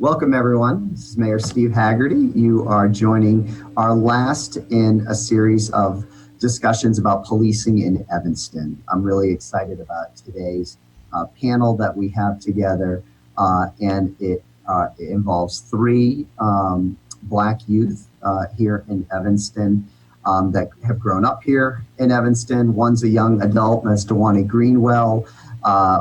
Welcome, everyone. This is Mayor Steve Haggerty. You are joining our last in a series of discussions about policing in Evanston. I'm really excited about today's panel that we have together, and it involves three Black youth here in Evanston that have grown up here in Evanston. One's a young adult, that's Dewani Greenwell.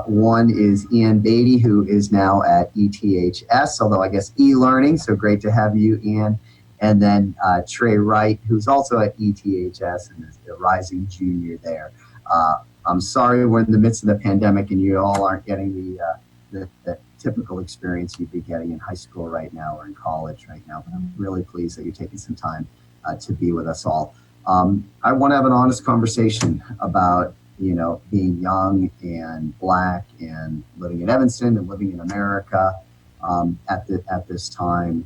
One is Ian Beatty, who is now at ETHS, although I guess e-learning, so great to have you, Ian. And then Trey Wright, who's also at ETHS and is the rising junior there. I'm sorry we're in the midst of the pandemic and you all aren't getting the typical experience you'd be getting in high school right now or in college right now, but I'm really pleased that you're taking some time to be with us all. I want to have an honest conversation about being young and Black and living in Evanston and living in America at this time,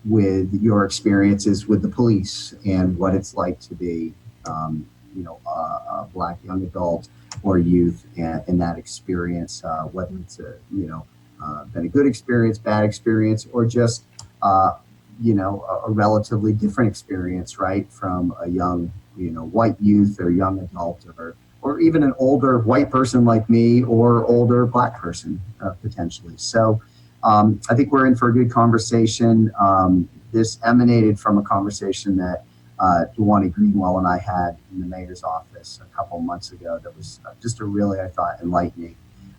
with your experiences with the police and what it's like to be, a Black young adult or youth and that experience, whether it's been a good experience, bad experience, or just a relatively different experience, right, from a young white youth or young adult or even an older white person like me or older Black person potentially. So I think we're in for a good conversation. This emanated from a conversation that Dewani Greenwell and I had in the mayor's office a couple months ago that was just a really, I thought, enlightening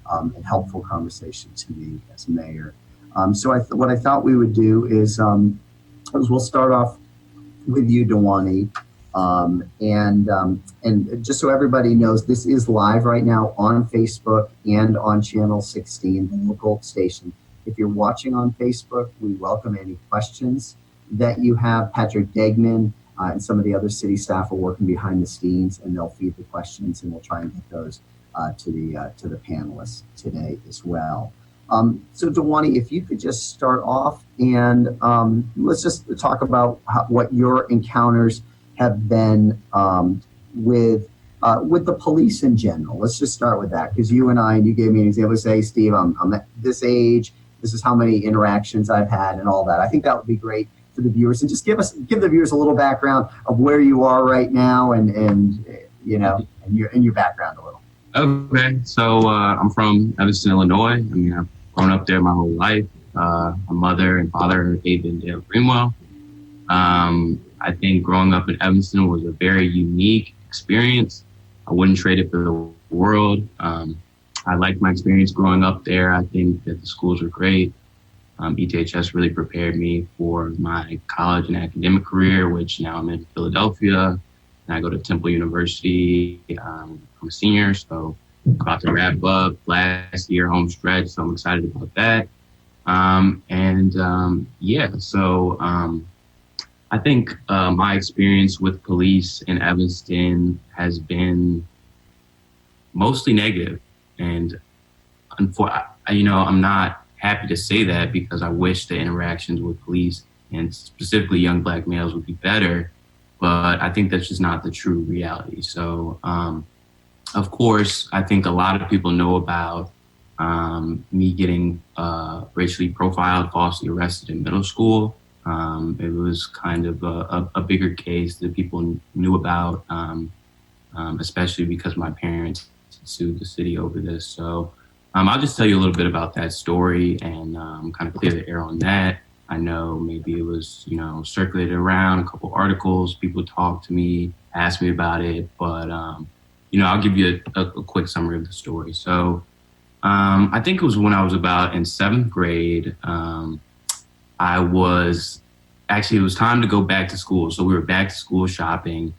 and helpful conversation to me as mayor. So what I thought we would do is we'll start off with you, Dewani. And just so everybody knows, this is live right now on Facebook and on Channel 16, the local station. If you're watching on Facebook, we welcome any questions that you have. Patrick Degman and some of the other city staff are working behind the scenes, and they'll feed the questions, and we'll try and get those to the panelists today as well. So Dewani, if you could just start off and let's just talk about what your encounters have been with the police in general. Let's just start with that, because you gave me an example. Say, Steve, I'm at this age. This is how many interactions I've had and all that. I think that would be great for the viewers, and just give the viewers a little background of where you are right now and your background a little. Okay, so I'm from Evanston, Illinois. I mean, I've grown up there my whole life. My mother and father are David and Dale Greenwell. I think growing up in Evanston was a very unique experience. I wouldn't trade it for the world. I liked my experience growing up there. I think that the schools were great. ETHS really prepared me for my college and academic career, which now I'm in Philadelphia, and I go to Temple University. I'm a senior, so about to wrap up last year home stretch, so I'm excited about that. I think my experience with police in Evanston has been mostly negative, and I'm not happy to say that, because I wish the interactions with police and specifically young Black males would be better, but I think that's just not the true reality. So, of course, I think a lot of people know about me getting racially profiled, falsely arrested in middle school. It was kind of a bigger case that people knew about, especially because my parents sued the city over this. So I'll just tell you a little bit about that story and kind of clear the air on that. I know maybe it was, circulated around, a couple articles, people talked to me, asked me about it, but, I'll give you a quick summary of the story. So I think it was when I was about in 7th grade. It was time to go back to school. So we were back to school shopping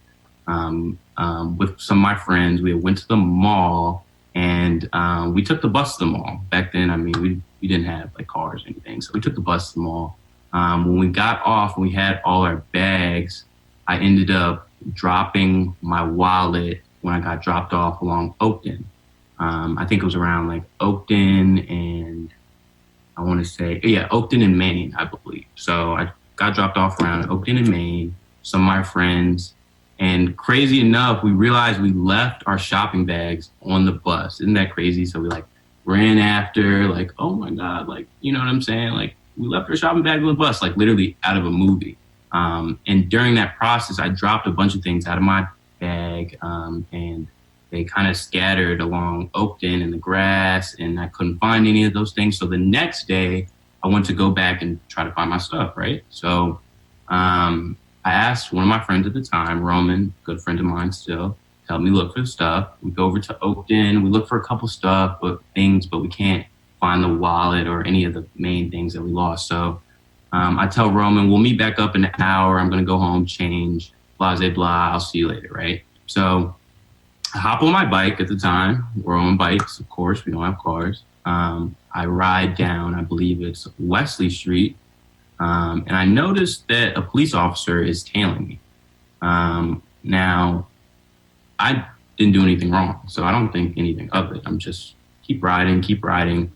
with some of my friends. We went to the mall and we took the bus to the mall. Back then, we didn't have like cars or anything. So we took the bus to the mall. When we got off and we had all our bags, I ended up dropping my wallet when I got dropped off along Oakton. I think it was around like Oakton and Oakton and Maine, I believe. So I got dropped off around Oakton and Maine, some of my friends, and crazy enough, we realized we left our shopping bags on the bus. Isn't that crazy? So we ran after, like, oh my God, like, you know what I'm saying? Like, we left our shopping bag on the bus, like literally out of a movie. And during that process, I dropped a bunch of things out of my bag, and they kind of scattered along Oakton in the grass, and I couldn't find any of those things. So the next day, I went to go back and try to find my stuff, right? So I asked one of my friends at the time, Roman, good friend of mine still, to help me look for stuff. We go over to Oakton, we look for a couple stuff, but we can't find the wallet or any of the main things that we lost. So I tell Roman, we'll meet back up in an hour. I'm going to go home, change, blah, blah, blah. I'll see you later, right? So I hop on my bike at the time. We're on bikes, of course. We don't have cars. I ride down, I believe it's Wesley Street, and I noticed that a police officer is tailing me. Now, I didn't do anything wrong, so I don't think anything of it. I'm just keep riding.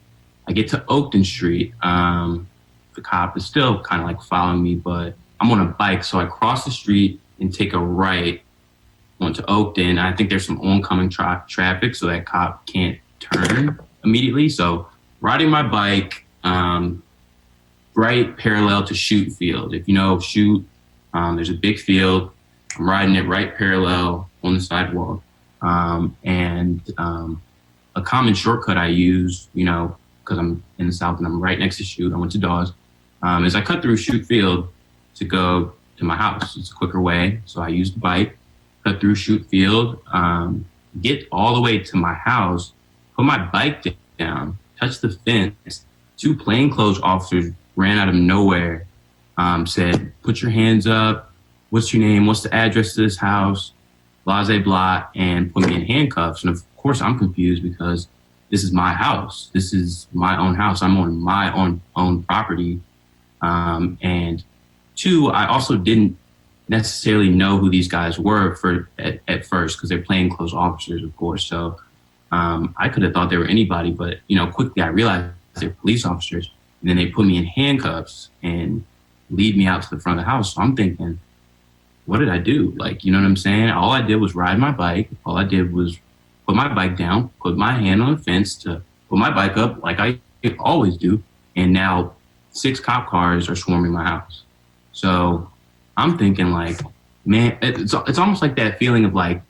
I get to Oakton Street. The cop is still kind of like following me, but I'm on a bike, so I cross the street and take a right onto Oakton. I think there's some oncoming traffic, so that cop can't turn immediately. So riding my bike right parallel to Shoot Field. If you know Shoot, there's a big field. I'm riding it right parallel on the sidewalk. And a common shortcut I use, you know, because I'm in the South and I'm right next to Shoot, I went to Dawes, is I cut through Shoot Field to go to my house. It's a quicker way. So I used the bike, cut through Shoot Field, get all the way to my house, put my bike down, touch the fence. Two plainclothes officers ran out of nowhere, said, put your hands up. What's your name? What's the address to this house? Blah, blah, blah, and put me in handcuffs. And of course I'm confused because this is my house. This is my own house. I'm on my own property. And two, I also didn't necessarily know who these guys were at first because they're plainclothes officers, of course. So I could have thought they were anybody, but you know, quickly I realized they're police officers. And then they put me in handcuffs and lead me out to the front of the house. So I'm thinking, what did I do? Like, you know what I'm saying? All I did was ride my bike. All I did was put my bike down, put my hand on the fence to put my bike up like I always do. And now 6 cop cars are swarming my house. So I'm thinking like, man, it's almost like that feeling of like,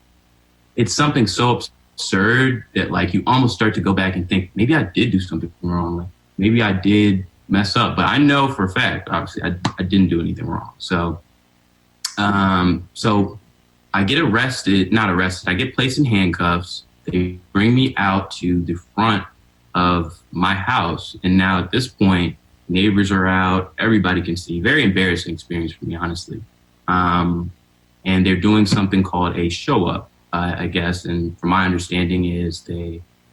it's something so absurd that like you almost start to go back and think, maybe I did do something wrong. Like, maybe I did mess up, but I know for a fact, obviously I didn't do anything wrong. So I get not arrested. I get placed in handcuffs. They bring me out to the front of my house. And now at this point, neighbors are out. Everybody can see. Very embarrassing experience for me, honestly. And they're doing something called a show up, I guess. And from my understanding is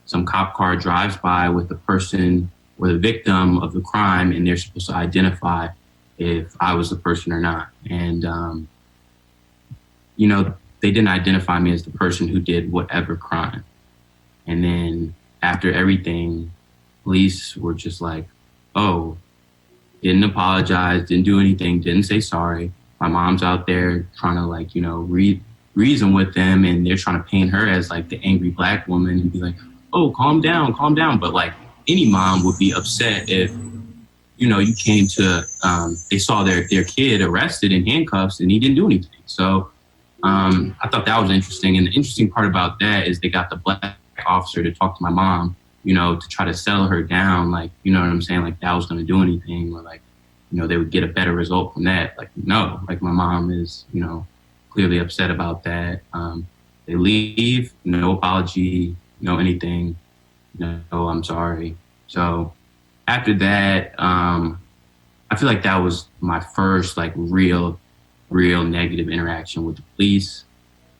some cop car drives by with the person or the victim of the crime, and they're supposed to identify if I was the person or not. And, you know, they didn't identify me as the person who did whatever crime. And then after everything, police were just like, oh, didn't apologize, didn't do anything, didn't say sorry. My mom's out there trying to like, you know, reason with them, and they're trying to paint her as like the angry Black woman and be like, oh, calm down. But like any mom would be upset if, you know, you came to, they saw their kid arrested in handcuffs and he didn't do anything. So I thought that was interesting. And the interesting part about that is they got the Black officer to talk to my mom, you know, to try to settle her down. Like, you know what I'm saying? Like that was going to do anything, or like, you know, they would get a better result from that. Like, no, like my mom is, you know, clearly upset about that. They leave, no apology, no anything, no, I'm sorry. So after that, I feel like that was my first like real negative interaction with the police.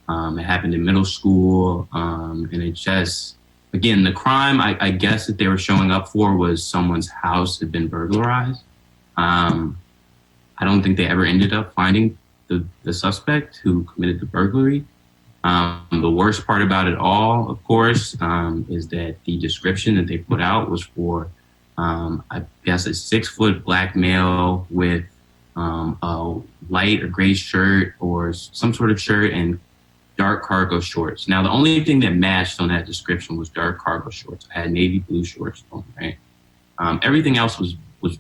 It happened in middle school. And it just, again, the crime I guess that they were showing up for was someone's house had been burglarized. I don't think they ever ended up finding the suspect who committed the burglary. The worst part about it all, of course, is that the description that they put out was for, I guess, a 6-foot Black male with a light or gray shirt or some sort of shirt and dark cargo shorts. Now, the only thing that matched on that description was dark cargo shorts. I had navy blue shorts on, right? Everything else was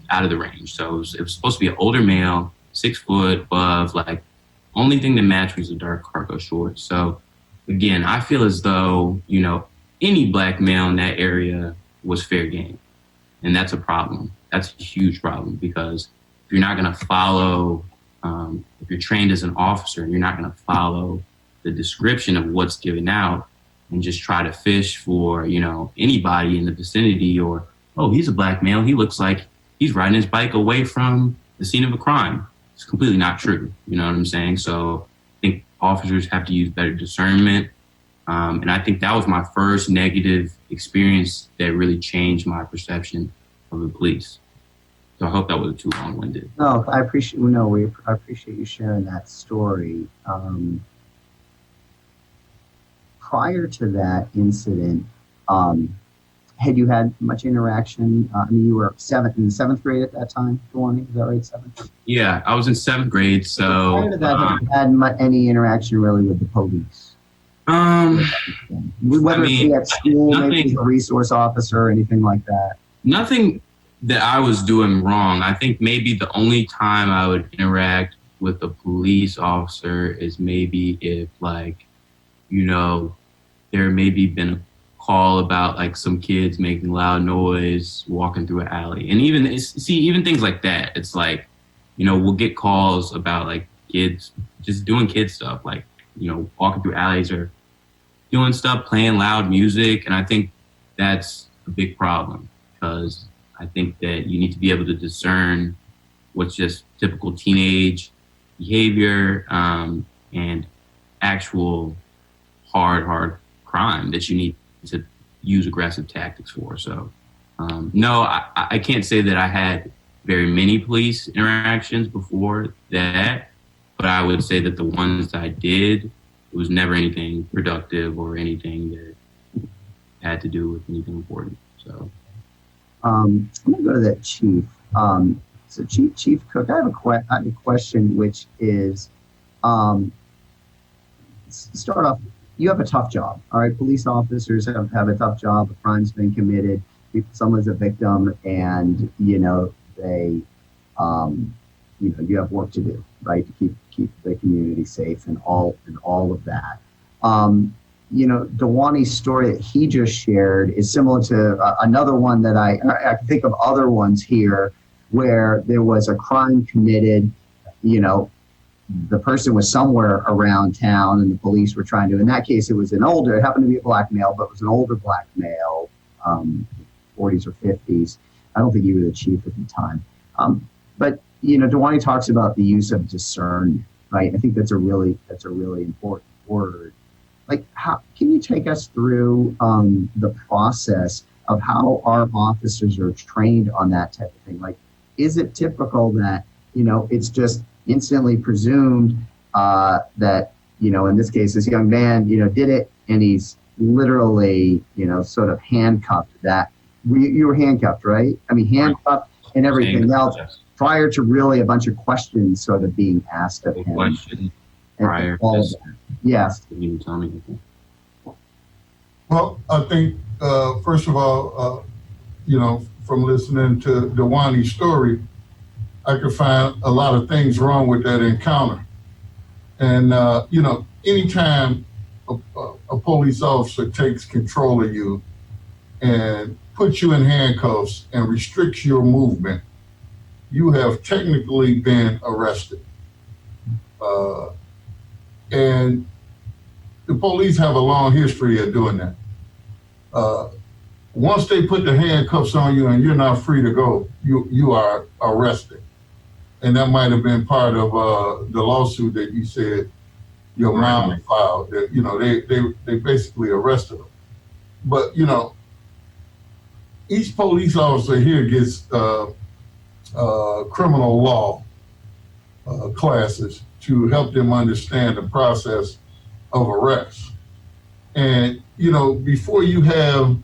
out of the range. So it was supposed to be an older male, 6 foot above, like only thing that matched was the dark cargo shorts. So again, I feel as though, any black male in that area was fair game. And that's a problem. That's a huge problem, because if you're not going to follow, if you're trained as an officer and you're not going to follow the description of what's given out and just try to fish for, anybody in the vicinity, or, oh, he's a black male, he looks like he's riding his bike away from the scene of a crime. It's completely not true. You know what I'm saying? So I think officers have to use better discernment. And I think that was my first negative experience that really changed my perception of the police. So I hope that wasn't too long-winded. No, I appreciate you sharing that story. Prior to that incident, had you had much interaction? You were in the seventh grade at that time, Dewani, is that right, seventh? Yeah, I was in 7th grade, so... Prior to that, have you had any interaction really with the police? Whether it be at school, maybe as a resource officer or anything like that? Nothing that I was doing wrong. I think maybe the only time I would interact with a police officer is maybe if, there maybe been a call about some kids making loud noise walking through an alley. And even things like that, it's we'll get calls about kids just doing kid stuff, walking through alleys or doing stuff, playing loud music. And I think that's a big problem, because I think that you need to be able to discern what's just typical teenage behavior and actual hard crime that you need to use aggressive tactics for. So no, I can't say that I had very many police interactions before that, but I would say that the ones that I did, it was never anything productive or anything that had to do with anything important. So I'm gonna go to that chief. So Chief Cook, I have a question, which is, start off. You have a tough job, all right? Police officers have a tough job. A crime's been committed. Someone's a victim, and they, you have work to do, right, to keep the community safe and all of that. Dewani's story that he just shared is similar to another one that I can think of other ones here where there was a crime committed, the person was somewhere around town and the police were trying to, in that case, it happened to be a black male, but it was an older black male, 40s or 50s. I don't think you were the chief at the time. But Dewani talks about the use of discernment, right? I think that's a really important word. How can you take us through the process of how our officers are trained on that type of thing? Is it typical that, it's just instantly presumed that, in this case, this young man, did it, and he's literally, sort of handcuffed that. You were handcuffed, right? I mean, handcuffed and everything else prior to really a bunch of questions sort of being asked of him. Question prior. All of that. Yes. Can you tell me? Well, I think, first of all, from listening to Dewani's story, I could find a lot of things wrong with that encounter. And, anytime a police officer takes control of you and puts you in handcuffs and restricts your movement, you have technically been arrested. And the police have a long history of doing that. Once they put the handcuffs on you and you're not free to go, you are arrested. And that might have been part of the lawsuit that you said your mom filed. That, they basically arrested them. But each police officer here gets criminal law classes to help them understand the process of arrest. And before you have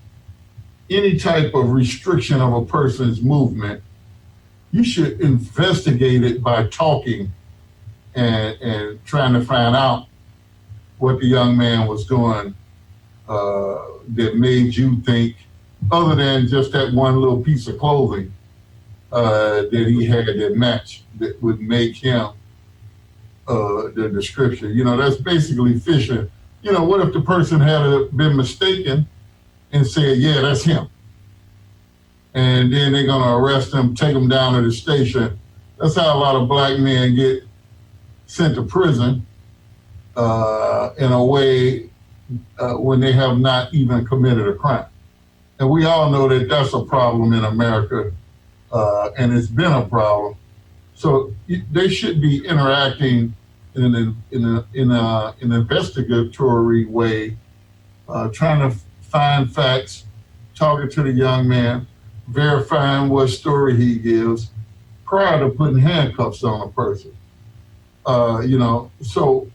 any type of restriction of a person's movement, you should investigate it by talking and trying to find out what the young man was doing that made you think, other than just that one little piece of clothing that he had that matched, that would make him the description? You know, that's basically fishing. You know, what if the person had been mistaken and said, yeah, that's him? And then they're going to arrest him, take him down to the station. That's how a lot of black men get sent to prison in a way when they have not even committed a crime. And we all know that that's a problem in America, and it's been a problem. So they should be interacting in an investigatory way, trying to find facts, talking to the young man, verifying what story he gives prior to putting handcuffs on a person. You know, so,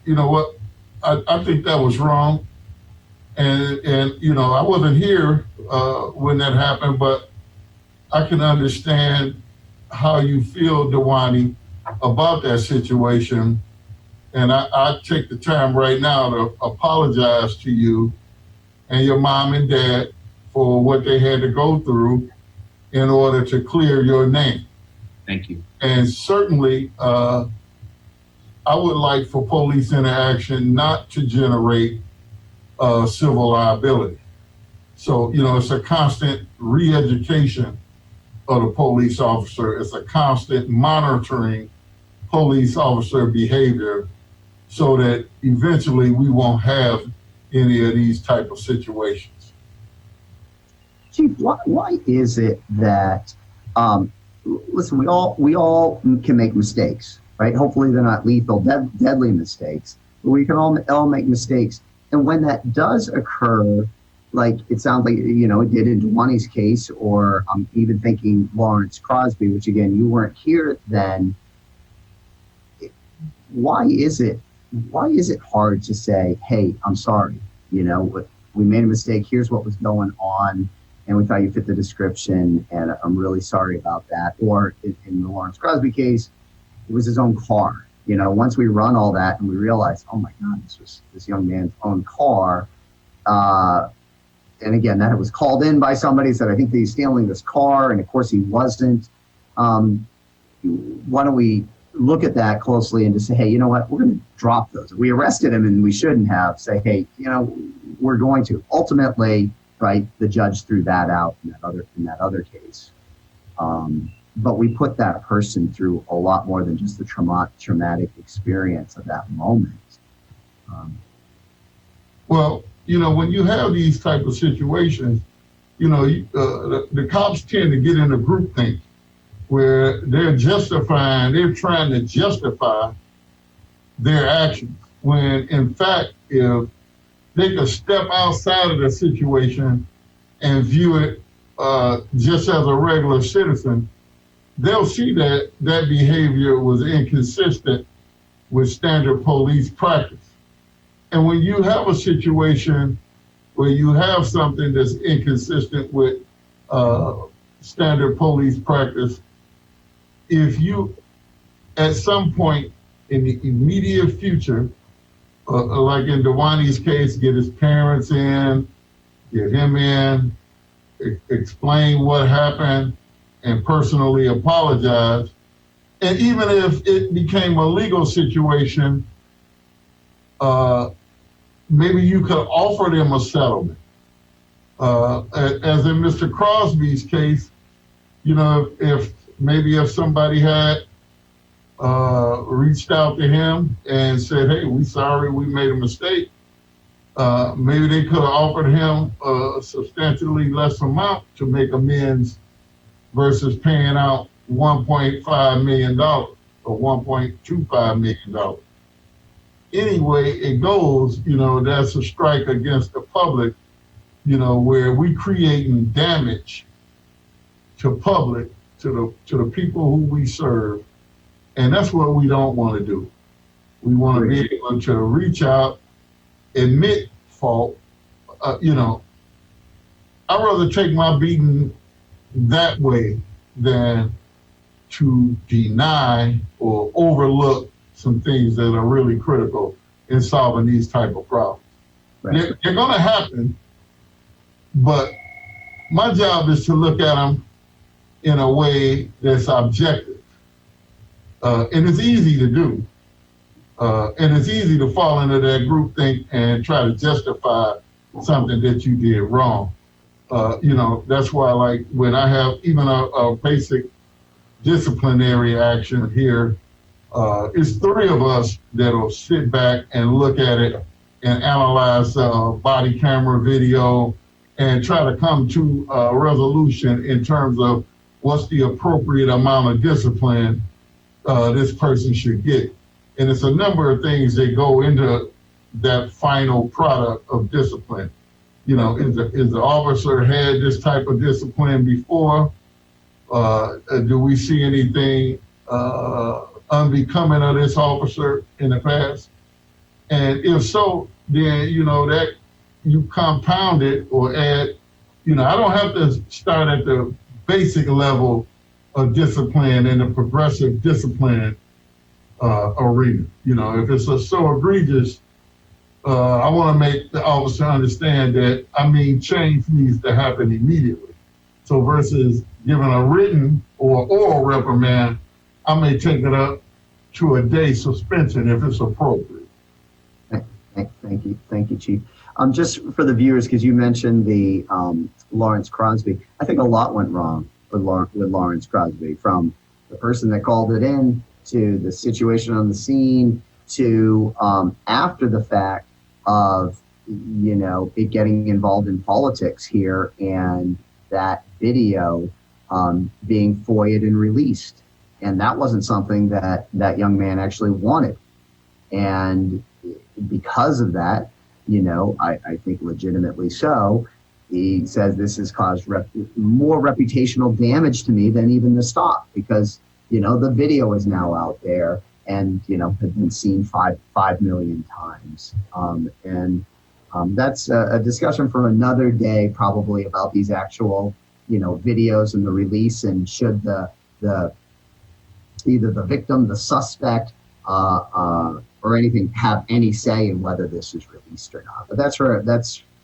you know what, I think that was wrong. And you know, I wasn't here when that happened, but I can understand how you feel, Dewani, about that situation. And I take the time right now to apologize to you and your mom and dad for what they had to go through in order to clear your name. Thank you. And certainly, I would like for police interaction not to generate civil liability. So, you know, it's a constant re-education of the police officer. It's a constant monitoring police officer behavior so that eventually we won't have any of these type of situations. Chief, why is it that, listen, we all can make mistakes, right? Hopefully they're not lethal, deadly mistakes, but we can all make mistakes. And when that does occur, like it sounds like, you know, it did in Dewani's case, or I'm even thinking Lawrence Crosby, which again, you weren't here then. Why is it hard to say, hey, I'm sorry, you know, we made a mistake, here's what was going on, and we thought you fit the description, and I'm really sorry about that. Or in the Lawrence Crosby case, it was his own car. You know, once we run all that and we realize, oh my God, this was this young man's own car. And again, that it was called in by somebody, said, I think that he's stealing this car. And of course he wasn't. Why don't we look at that closely and just say, hey, you know what, we're going to drop those. We arrested him and we shouldn't have. Say, hey, you know, we're going to. Ultimately, right, the judge threw that out in that other case. But we put that person through a lot more than just the traumatic experience of that moment. Well, you know, when you have these type of situations, you know, the cops tend to get in a groupthink where they're trying to justify their actions, when in fact, if they could step outside of the situation and view it just as a regular citizen, they'll see that that behavior was inconsistent with standard police practice. And when you have a situation where you have something that's inconsistent with standard police practice, if you, at some point in the immediate future, like in Dewani's case, get his parents in, get him in, explain what happened, and personally apologize. And even if it became a legal situation, maybe you could offer them a settlement. As in Mr. Crosby's case, you know, if somebody had reached out to him and said, hey, we sorry, we made a mistake, maybe they could have offered him a substantially less amount to make amends versus paying out $1.5 million or $1.25 million. Anyway it goes, you know, that's a strike against the public, you know, where we creating damage to public, to the people who we serve. And that's what we don't want to do. We want to be able to reach out, admit fault. You know, I'd rather take my beating that way than to deny or overlook some things that are really critical in solving these type of problems. Right. They're going to happen, but my job is to look at them in a way that's objective. And it's easy to do. And it's easy to fall into that groupthink and try to justify something that you did wrong. That's why, like, when I have even a basic disciplinary action here, it's three of us that'll sit back and look at it and analyze body camera video and try to come to a resolution in terms of what's the appropriate amount of discipline this person should get. And it's a number of things that go into that final product of discipline. Is the officer had this type of discipline before? Do we see anything unbecoming of this officer in the past? And if so, then, that you compound it or add, I don't have to start at the basic level of discipline and the progressive discipline arena. If it's so egregious, I want to make the officer understand that, change needs to happen immediately. So versus giving a written or oral reprimand, I may take it up to a day suspension if it's appropriate. Thank you, Chief. Just for the viewers, because you mentioned the Lawrence Crosby, I think a lot went wrong with Lawrence Crosby, from the person that called it in to the situation on the scene to after the fact of it getting involved in politics here, and that video being FOIA'd and released, and that wasn't something that young man actually wanted, and because of that, I think legitimately so, he says this has caused more reputational damage to me than even the stop, because the video is now out there and has been seen 5 million times, and that's a discussion for another day, probably, about these actual videos and the release, and should the either the victim, the suspect, or anything have any say in whether this is released or not. But that's for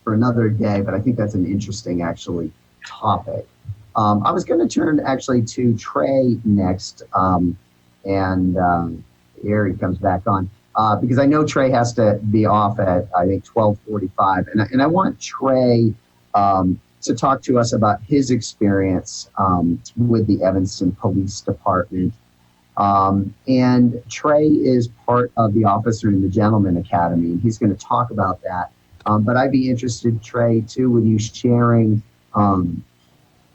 another day. But I think that's an interesting, actually, topic. I was going to turn actually to Trey next, and here he comes back on, because I know Trey has to be off at, I think, 12:45, and I want Trey to talk to us about his experience with the Evanston Police Department. And Trey is part of the Officer and the Gentleman Academy, and he's going to talk about that. But I'd be interested, Trey, too, with you sharing,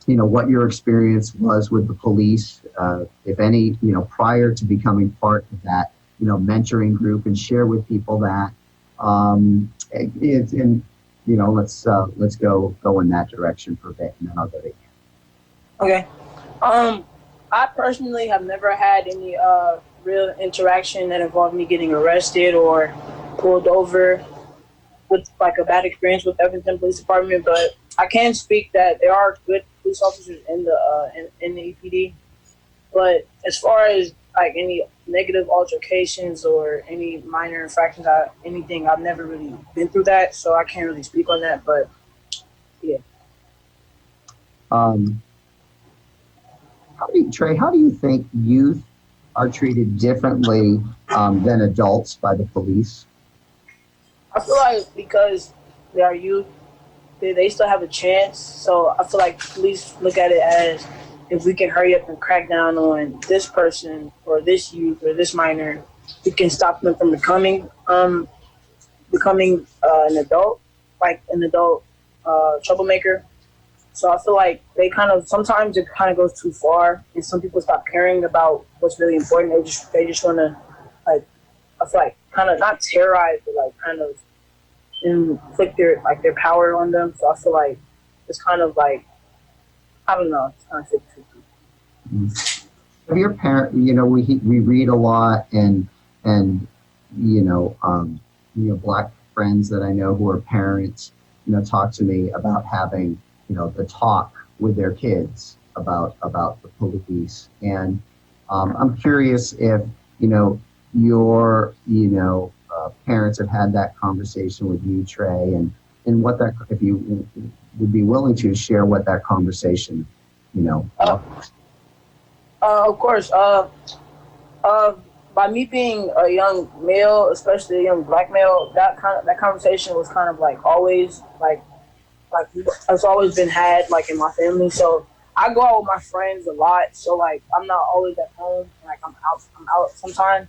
what your experience was with the police, if any, prior to becoming part of that, mentoring group, and share with people that. Let's go in that direction for a bit, and then I'll go to you. Okay. I personally have never had any real interaction that involved me getting arrested or pulled over with like a bad experience with Evanston Police Department, but I can speak that there are good police officers in the EPD. But as far as like any negative altercations or any minor infractions, anything, I've never really been through that, so I can't really speak on that. But yeah. Trey, how do you think youth are treated differently than adults by the police? I feel like because they are youth, they still have a chance. So I feel like police look at it as, if we can hurry up and crack down on this person or this youth or this minor, we can stop them from becoming an adult, like an adult troublemaker. So I feel like sometimes it kind of goes too far, and some people stop caring about what's really important. They just want to, like, I feel like kind of not terrorize, but like kind of inflict their power on them. So I feel like it's kind of like, I don't know, it's kind of 50-50. Have your parent, we read a lot, and Black friends that I know who are parents, talk to me about having, the talk with their kids about the police. And I'm curious if, your, parents have had that conversation with you, Trey, and what that, if you would be willing to share what that conversation, Of course. By me being a young male, especially a young black male, that conversation was kind of like always like it's always been had like in my family. So I go out with my friends a lot. So like I'm not always at home. Like I'm out sometimes.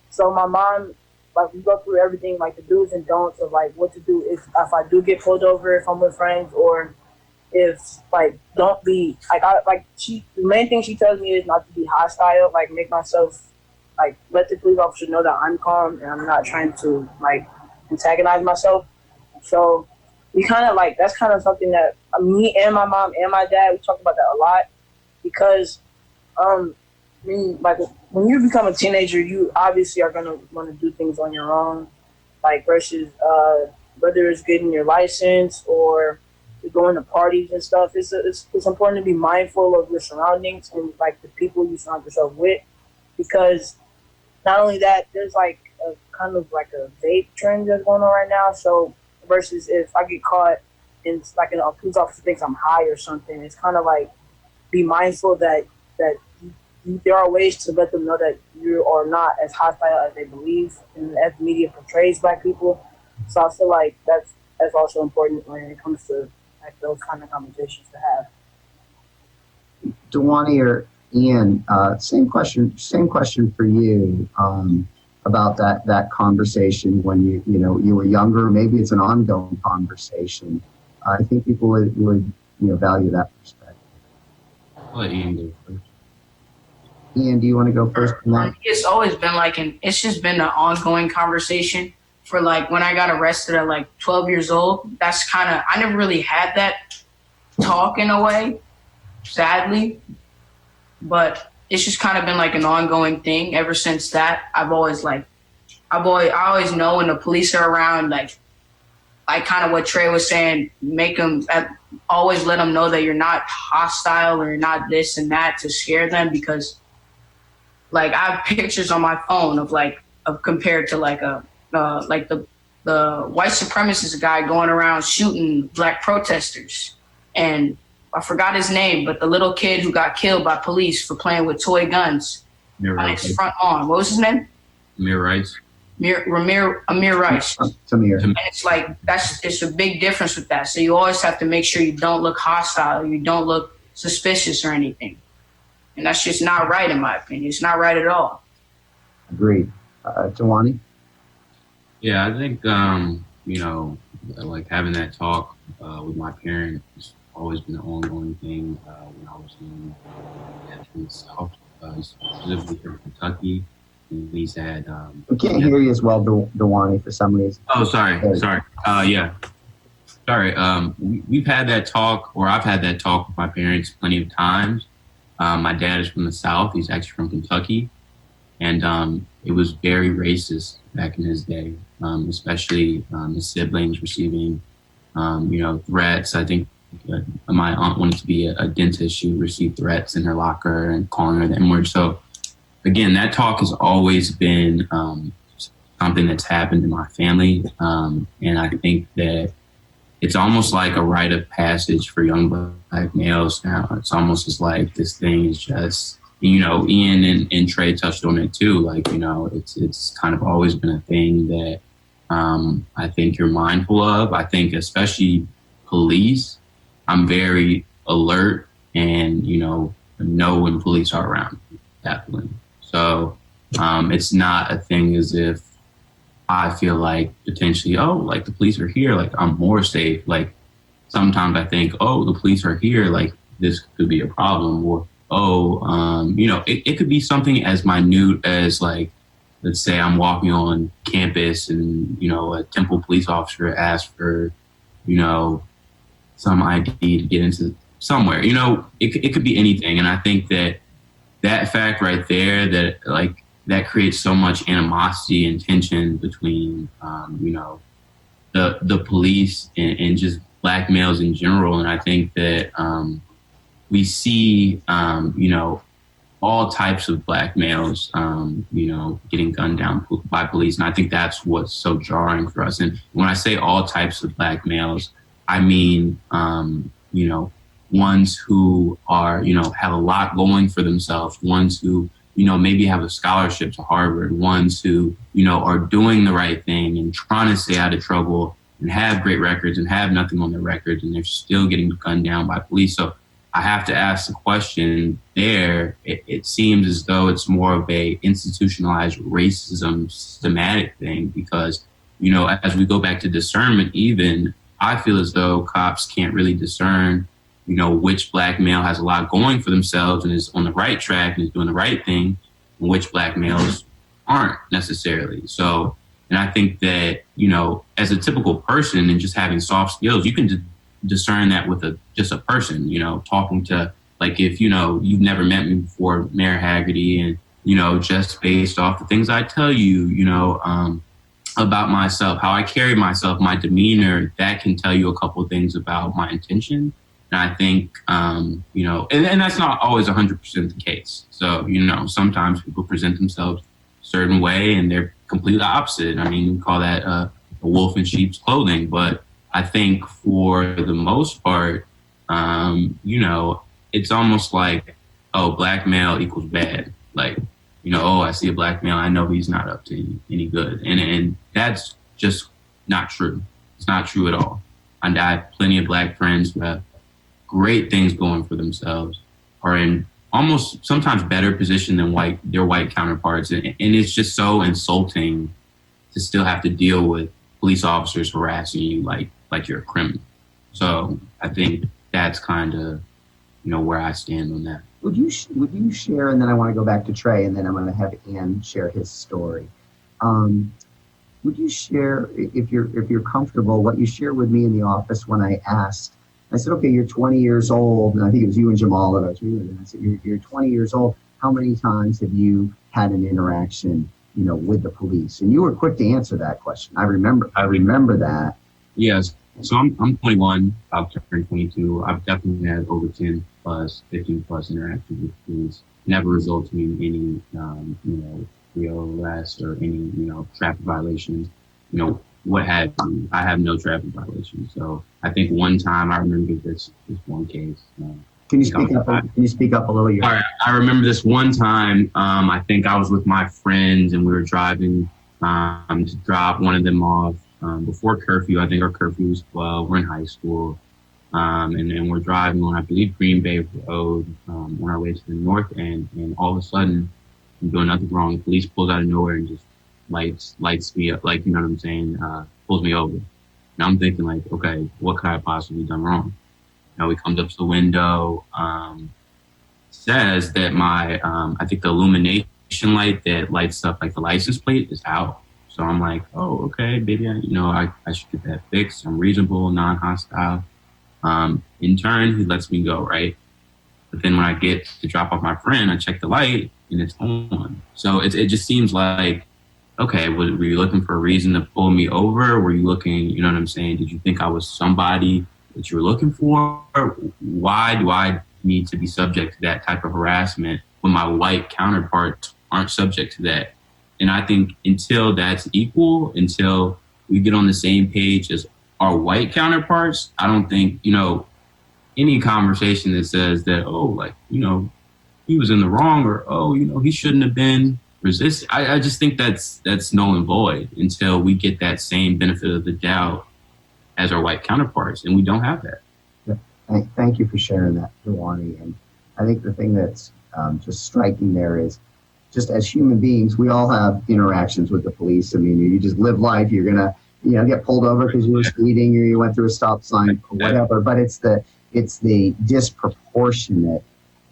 So my mom, like we go through everything, like the do's and don'ts of like what to do if I do get pulled over if I'm with friends, or if like don't be the main thing she tells me is not to be hostile, like make myself like let the police officer know that I'm calm and I'm not trying to like antagonize myself. So we kind of like that's kind of something that me and my mom and my dad we talk about that a lot because when you become a teenager, you obviously are gonna want to do things on your own, like versus whether it's getting your license or going to parties and stuff. It's important to be mindful of your surroundings and like the people you surround yourself with, because not only that, there's like a kind of like a vape trend that's going on right now. So versus if I get caught and like a police officer thinks I'm high or something, it's kind of like be mindful that there are ways to let them know that you are not as hostile as they believe and as the media portrays black people. So I feel like that's also important when it comes to like those kind of conversations to have. Dewani or Ian, same question for you about that conversation when you were younger. Maybe it's an ongoing conversation. I think people would value that perspective. I'll let Ian go first. Ian, do you want to go first? It's always been it's just been an ongoing conversation for like when I got arrested at like 12 years old. That's I never really had that talk in a way, sadly, but it's just kind of been like an ongoing thing ever since that. I always know when the police are around, like kind of what Trey was saying, always let them know that you're not hostile or you're not this and that to scare them, because like I have pictures on my phone of compared to the white supremacist guy going around shooting black protesters, and I forgot his name, but the little kid who got killed by police for playing with toy guns on his front lawn. What was his name? Amir Rice. Amir Rice. Samir. And it's like it's a big difference with that. So you always have to make sure you don't look hostile, you don't look suspicious or anything. And that's just not right, in my opinion. It's not right at all. Agreed. Dewani? Yeah, I think, like having that talk with my parents has always been an ongoing thing. When I was in the South, specifically from Kentucky, and he's had... we can't hear you as well, Dewani, for some reason. Oh, sorry. Yeah. Sorry. We've had that talk, or I've had that talk with my parents plenty of times. My dad is from the South. He's actually from Kentucky. And it was very racist back in his day, especially his siblings receiving, threats. I think my aunt wanted to be a dentist. She received threats in her locker and calling her the N-word. So, again, that talk has always been something that's happened in my family. And I think that it's almost like a rite of passage for young black males now. It's almost as like this thing is just, Ian and Trey touched on it too. Like, it's kind of always been a thing that I think you're mindful of. I think especially police, I'm very alert and, know when police are around, definitely. So it's not a thing as if I feel like potentially, like the police are here, like I'm more safe. Like sometimes I think, the police are here, like this could be a problem. Or, it could be something as minute as like, let's say I'm walking on campus and, a Temple police officer asks for, some ID to get into somewhere, it could be anything. And I think that fact right there, that like, that creates so much animosity and tension between, the police and just black males in general. And I think that we see, all types of black males, getting gunned down by police. And I think that's what's so jarring for us. And when I say all types of black males, I mean, ones who are, have a lot going for themselves, ones who, maybe have a scholarship to Harvard, ones who, are doing the right thing and trying to stay out of trouble and have great records and have nothing on their records, and they're still getting gunned down by police. So I have to ask the question there. It seems as though it's more of a institutionalized racism systematic thing because, as we go back to discernment, even I feel as though cops can't really discern, which black male has a lot going for themselves and is on the right track and is doing the right thing, and which black males aren't necessarily. So, and I think that, as a typical person and just having soft skills, you can discern that with just a person, talking to, like, if, you've never met me before, Mayor Haggerty, and, just based off the things I tell you, about myself, how I carry myself, my demeanor, that can tell you a couple of things about my intention. And I think, and that's not always 100% the case. So, sometimes people present themselves a certain way and they're completely opposite. I mean, we call that a wolf in sheep's clothing. But I think for the most part, it's almost like, oh, black male equals bad. Like, I see a black male, I know he's not up to any good. And that's just not true. It's not true at all. And I have plenty of black friends who have great things going for themselves, are in almost sometimes better position than their white counterparts. And it's just so insulting to still have to deal with police officers harassing you like you're a criminal. So I think that's kind of, where I stand on that. Would you share, and then I want to go back to Trey, and then I'm going to have Ann share his story. Would you share, if you're comfortable, what you shared with me in the office when I asked? I said, okay, you're 20 years old, and I think it was you and Jamal that I was reading. And I said, you're 20 years old. How many times have you had an interaction, with the police? And you were quick to answer that question. I remember that. Yes. So I'm 21, about to turn 22. I've definitely had over 10 plus, 15 plus interactions with police. Never resulted in any, real arrest or any, traffic violations, what have you. I have no traffic violations. So I think one time I remember this one case. Can you speak up a little? All right. I remember this one time, I think I was with my friends and we were driving to drop one of them off before curfew. I think our curfew was 12. We're in high school. And we're driving on, I believe, Green Bay Road on our way to the north end. And all of a sudden, I'm doing nothing wrong. The police pulls out of nowhere and just lights me up, like, you know what I'm saying, pulls me over. And I'm thinking, like, okay, what could I have possibly done wrong? He comes up to the window, says that my, I think the illumination light that lights up like the license plate is out. So I'm like, oh, okay, maybe I should get that fixed. I'm reasonable, non-hostile. In turn, he lets me go, right? But then when I get to drop off my friend, I check the light and it's on. So it just seems like, okay, were you looking for a reason to pull me over? Were you looking, you know what I'm saying? Did you think I was somebody that you were looking for? Why do I need to be subject to that type of harassment when my white counterparts aren't subject to that? And I think until that's equal, until we get on the same page as our white counterparts, I don't think, any conversation that says that, oh, like, he was in the wrong, or, oh, he shouldn't have been resisting. I just think that's null and void until we get that same benefit of the doubt as our white counterparts, and we don't have that. Yeah. Thank you for sharing that, Dewani. And I think the thing that's just striking there is, just as human beings, we all have interactions with the police. I mean, you just live life. You're gonna, get pulled over because you were speeding or you went through a stop sign or whatever. But it's the disproportionate,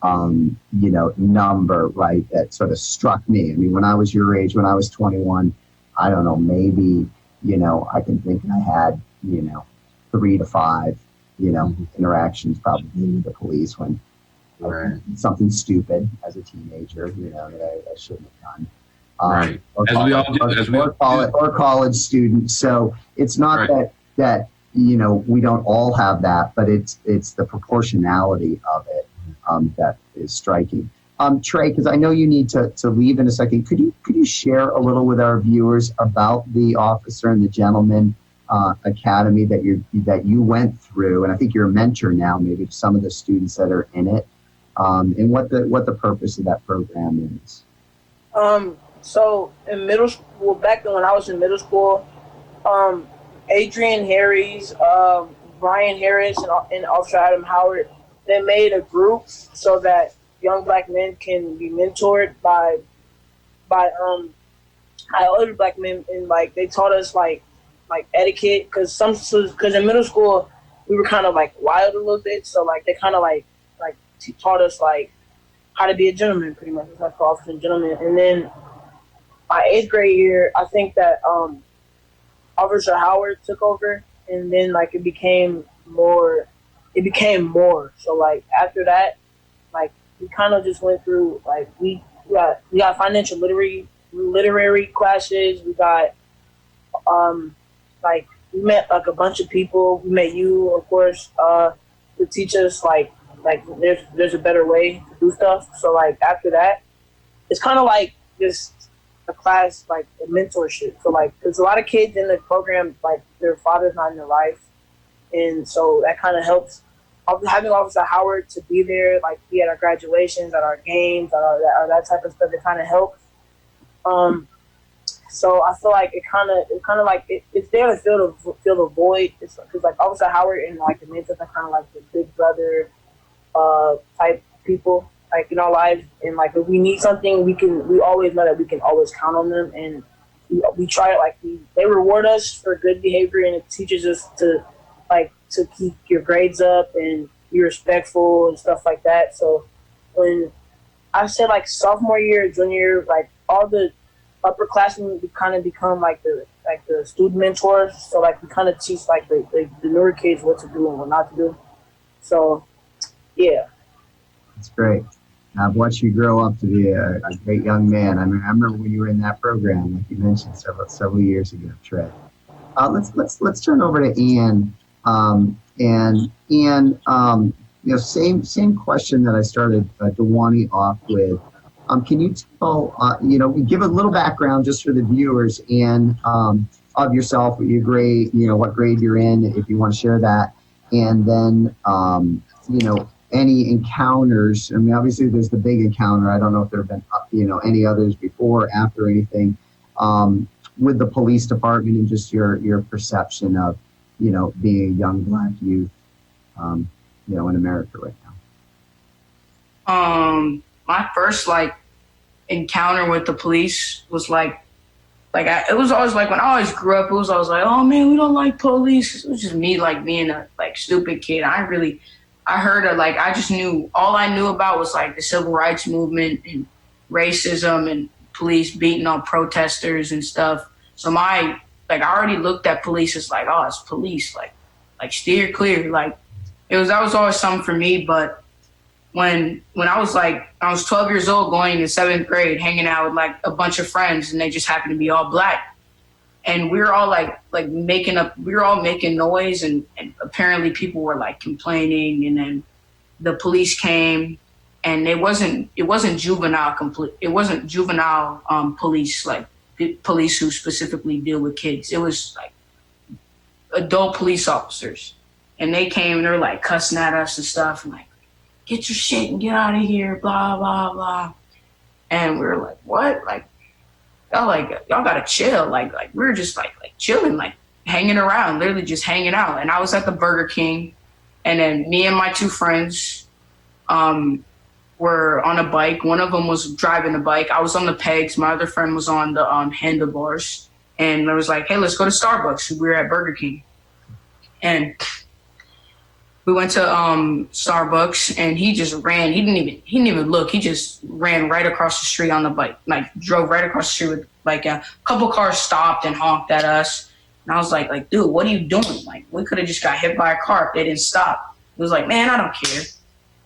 number, right, that sort of struck me. I mean, when I was your age, when I was 21, I don't know, maybe, I can think I had, 3 to 5, interactions probably with the police when something stupid as a teenager, that I shouldn't have done. Right. Or college students. So it's not that we don't all have that, but it's the proportionality of it that is striking. Trey, because I know you need to leave in a second. Could you share a little with our viewers about the Officer and the Gentleman Academy that you went through, and I think you're a mentor now, maybe to some of the students that are in it, and what the purpose of that program is. So in middle school, back then when I was in middle school, Adrian Harris, Brian Harris, and Officer Adam Howard, they made a group so that young black men can be mentored by older black men, and like they taught us like etiquette, because in middle school we were kind of like wild a little bit, so like they kind of like taught us like how to be a gentleman, pretty much. It's like officer and gentleman. And then my 8th grade year, I think that Officer Howard took over, and then like it became more. So like after that, like we kind of just went through like we got financial literary classes. We got like we met like a bunch of people. We met you, of course, to teach us like there's a better way to do stuff. So like after that, it's kind of like just a class, like a mentorship. So like there's a lot of kids in the program, like their father's not in their life, and so that kind of helps. Having Officer Howard to be there, like be at our graduations, at our games, or that type of stuff, it kind of helps. So I feel like it's there to fill the void. It's because like Officer Howard and like the mentors are kind of like the big brother type people like in our lives, and like if we need something, we always know that we can always count on them, and we try it. They reward us for good behavior, and it teaches us to keep your grades up and be respectful and stuff like that. So when I said like sophomore year, junior year, like all the upperclassmen, we kind of become like the student mentors. So like we kind of teach like the newer kids what to do and what not to do. So yeah, That's great. I've watched you grow up to be a great young man. I mean, I remember when you were in that program, like you mentioned several years ago, Trey. Let's turn over to Ian. And Ian, same question that I started Dewani off with. Can you tell, give a little background just for the viewers and of yourself, what your grade, what grade you're in, if you want to share that, and then any encounters. I mean, obviously there's the big encounter. I don't know if there have been any others before, after, anything with the police department, and just your perception of being a young black youth, in America right now. My first encounter with the police was it was always when I always grew up, it was always like, oh man, we don't like police. It was just me being a stupid kid. I heard I just knew, all I knew about was the civil rights movement and racism and police beating on protesters and stuff. So I already looked at police as oh, it's police, steer clear. That was always something for me. But when I was 12 years old, going in 7th grade, hanging out with a bunch of friends, and they just happened to be all black, and we were all we were all making noise, and apparently people were complaining, and then the police came, and it wasn't juvenile police, police who specifically deal with kids. It was adult police officers, and they came and they were cussing at us and stuff, and get your shit and get out of here, blah blah blah. And we were what? Y'all gotta chill. We were just chilling, hanging around, literally just hanging out. And I was at the Burger King, and then me and my 2 friends were on a bike. One of them was driving the bike. I was on the pegs. My other friend was on the handlebars. And I was hey, let's go to Starbucks. We were at Burger King. And we went to Starbucks, and he just ran. He didn't even look. He just ran right across the street on the bike, drove right across the street with a couple cars stopped and honked at us. And I was dude, what are you doing? We could have just got hit by a car if they didn't stop. He was man, I don't care.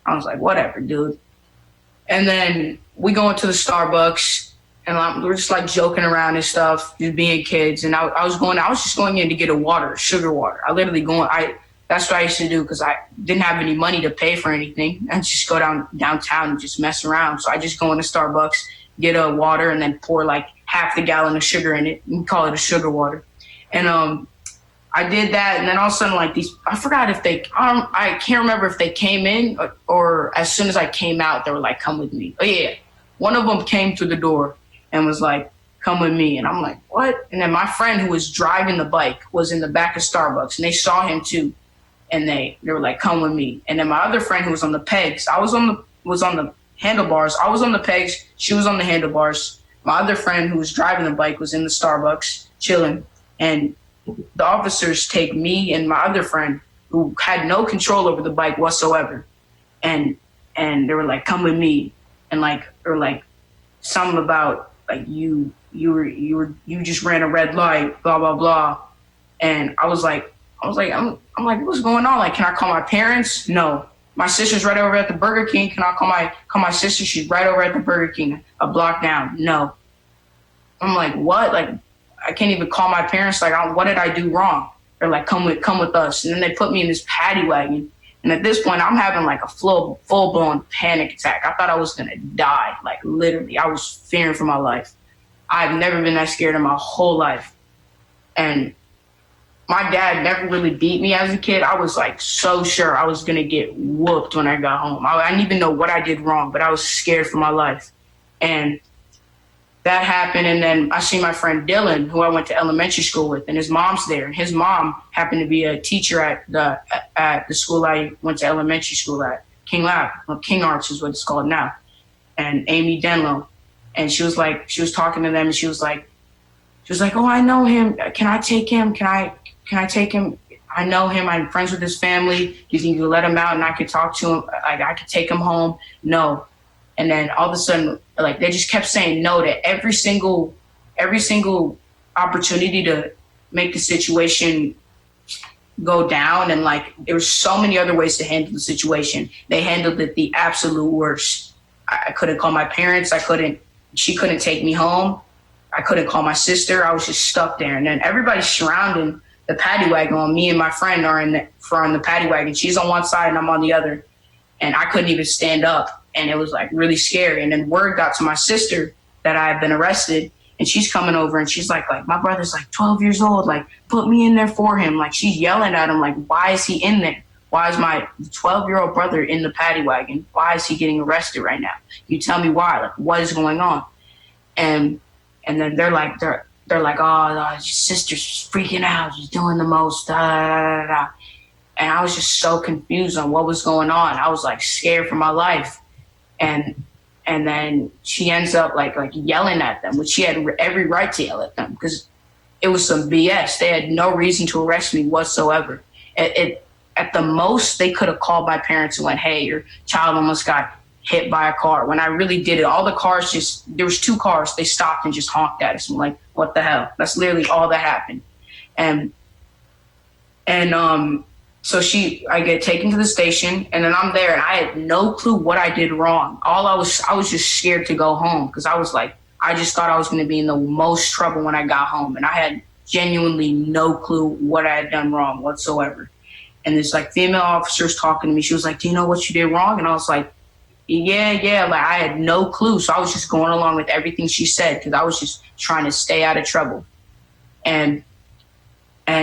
I was whatever, dude. And then we go into the Starbucks, and we're just joking around and stuff, just being kids. And I was just going in to get a water, sugar water. That's what I used to do because I didn't have any money to pay for anything. I just go downtown and just mess around. So I just go into Starbucks, get a water, and then pour like half the gallon of sugar in it and call it a sugar water. And I did that, and then all of a sudden, like I forgot if I can't remember if they came in or as soon as I came out, they were like, "Come with me." Oh yeah, one of them came through the door and was like, "Come with me," and I'm like, "What?" And then my friend who was driving the bike was in the back of Starbucks, and they saw him too. And they were like, "Come with me." And then my other friend who was on the pegs, was on the handlebars. I was on the pegs. She was on the handlebars. My other friend who was driving the bike was in the Starbucks chilling. And the officers take me and my other friend who had no control over the bike whatsoever. And they were like, "Come with me." And like, or like something about like, you just ran a red light, blah, blah, blah. And I'm like, what's going on? Like, can I call my parents? No. My sister's right over at the Burger King. Can I call my sister? She's right over at the Burger King, a block down. No. I'm like, what? Like, I can't even call my parents. Like, what did I do wrong? They're like, come with us. And then they put me in this paddy wagon. And at this point, I'm having like a full blown panic attack. I thought I was gonna die. Like literally, I was fearing for my life. I've never been that scared in my whole life. And my dad never really beat me as a kid. I was like so sure I was gonna get whooped when I got home. I didn't even know what I did wrong, but I was scared for my life. And that happened, and then I see my friend Dylan, who I went to elementary school with, and his mom's there. And his mom happened to be a teacher at the school I went to elementary school at, King Arts is what it's called now, and Amy Denlow. And she was talking to them, and she was like, "Oh, I know him. Can I take him? Can I take him? I know him. I'm friends with his family. Do you think you let him out and I could talk to him? Like I could take him home?" No. And then all of a sudden, like they just kept saying no to every single opportunity to make the situation go down. And like there were so many other ways to handle the situation. They handled it the absolute worst. I couldn't call my parents. She couldn't take me home. I couldn't call my sister. I was just stuck there. And then everybody's surrounding the paddy wagon while me and my friend are in the paddy wagon. She's on one side and I'm on the other. And I couldn't even stand up. And it was like really scary. And then word got to my sister that I had been arrested. And she's coming over and she's like, my brother's like 12 years old. Like, put me in there for him. Like, she's yelling at him. Like, why is he in there? Why is my 12-year-old brother in the paddy wagon? Why is he getting arrested right now? You tell me why. Like, what is going on? And then they're like, oh, your sister's freaking out. She's doing the most. Da, da, da, da. And I was just so confused on what was going on. I was like scared for my life. And then she ends up like yelling at them, which she had every right to yell at them because it was some BS. They had no reason to arrest me whatsoever. At the most, they could have called my parents and went, "Hey, your child almost got hit by a car." When I really did it, all the cars there was 2 cars. They stopped and just honked at us. I'm like, what the hell? That's literally all that happened. So I get taken to the station, and then I'm there, and I had no clue what I did wrong. I was just scared to go home because I was like, I just thought I was going to be in the most trouble when I got home, and I had genuinely no clue what I had done wrong whatsoever. And this like female officer's talking to me. She was like, "Do you know what you did wrong?" And I was like, yeah. Like I had no clue, so I was just going along with everything she said because I was just trying to stay out of trouble. And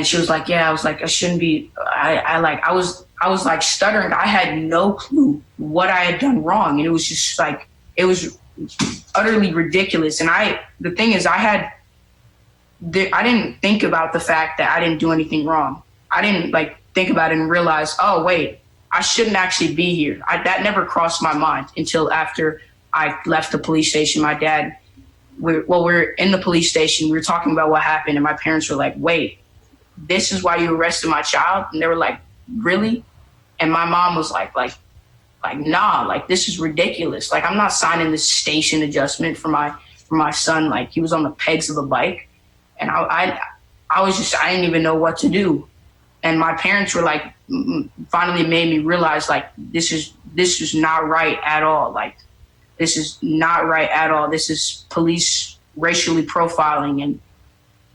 she was like, "Yeah." I was like, "I shouldn't be." I was like stuttering. I had no clue what I had done wrong, and it was just like it was utterly ridiculous. And the thing is, I didn't think about the fact that I didn't do anything wrong. I didn't like think about it and realize, oh wait, I shouldn't actually be here. That never crossed my mind until after I left the police station. My dad, we're in the police station. We were talking about what happened, and my parents were like, "Wait, this is why you arrested my child?" And they were like, "Really?" And my mom was like, "Nah, like this is ridiculous. Like I'm not signing this station adjustment for my son. Like he was on the pegs of the bike." And I didn't even know what to do. And my parents were like, finally made me realize like this is not right at all. Like this is not right at all. This is police racially profiling, and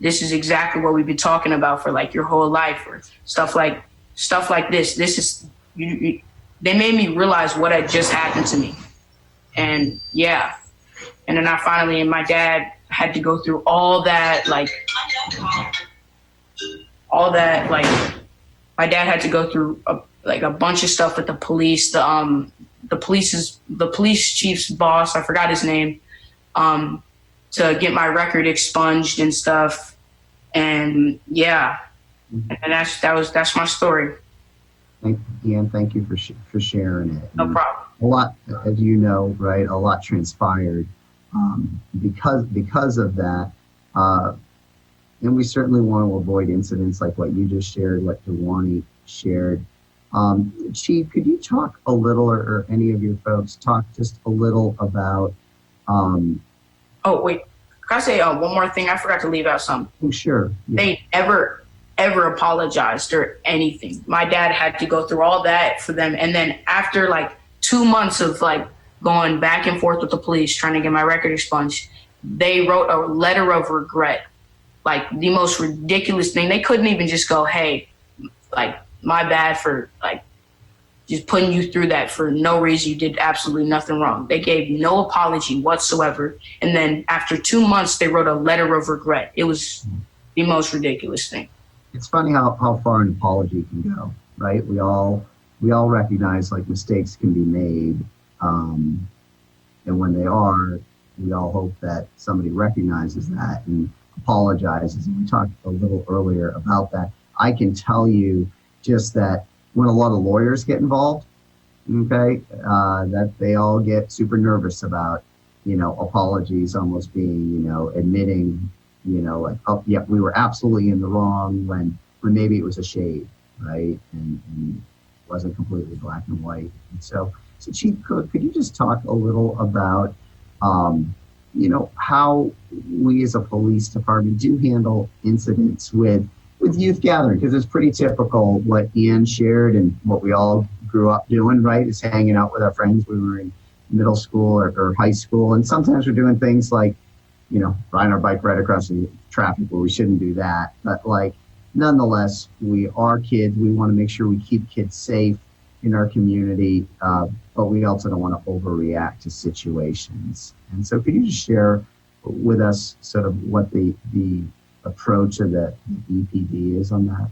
this is exactly what we've been talking about for like your whole life, or stuff like stuff like this. This is, they made me realize what had just happened to me. And yeah. And then and my dad had to go through all that, like, my dad had to go through a bunch of stuff with the police, the police chief's boss, I forgot his name, to get my record expunged and stuff. And yeah, and that's my story. Ian, thank you for sharing it. No problem. A lot, as you know, right, a lot transpired because of that. And we certainly want to avoid incidents like what you just shared, what Dewani shared. Chief, could you talk a little, or any of your folks talk just a little about... Oh, wait. Can I say one more thing? I forgot to leave out something. Oh, sure. Yeah. They ever apologized or anything. My dad had to go through all that for them. And then after like 2 months of like going back and forth with the police, trying to get my record expunged, they wrote a letter of regret. Like the most ridiculous thing. They couldn't even just go, hey, like, my bad for like just putting you through that for no reason. You did absolutely nothing wrong. They gave no apology whatsoever. And then after 2 months, they wrote a letter of regret. It was the most ridiculous thing. It's funny how far an apology can go, right? We all recognize like mistakes can be made. And when they are, we all hope that somebody recognizes that and apologizes. And we talked a little earlier about that. I can tell you just that when a lot of lawyers get involved, okay, that they all get super nervous about, apologies almost being, admitting, like, oh, yeah, we were absolutely in the wrong when maybe it was a shade, right? And wasn't completely black and white. And so Chief, could you just talk a little about, how we as a police department do handle incidents with youth gathering, because it's pretty typical what Ian shared and what we all grew up doing, right? Is hanging out with our friends when we were in middle school or high school. And sometimes we're doing things like, riding our bike right across the traffic where we shouldn't do that. But like, nonetheless, we are kids. We want to make sure we keep kids safe in our community, but we also don't want to overreact to situations. And so could you just share with us sort of what the approach of the EPD is on that?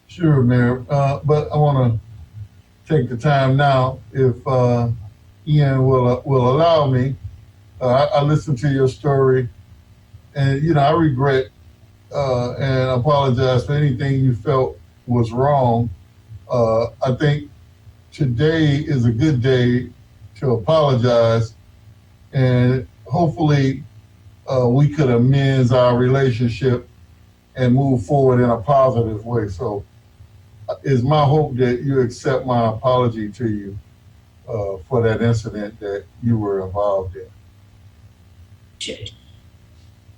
Sure, Mayor. But I want to take the time now, if Ian will allow me. I listened to your story, and I regret and apologize for anything you felt was wrong. I think today is a good day to apologize, and hopefully we could amend our relationship and move forward in a positive way. So it's my hope that you accept my apology to you for that incident that you were involved in.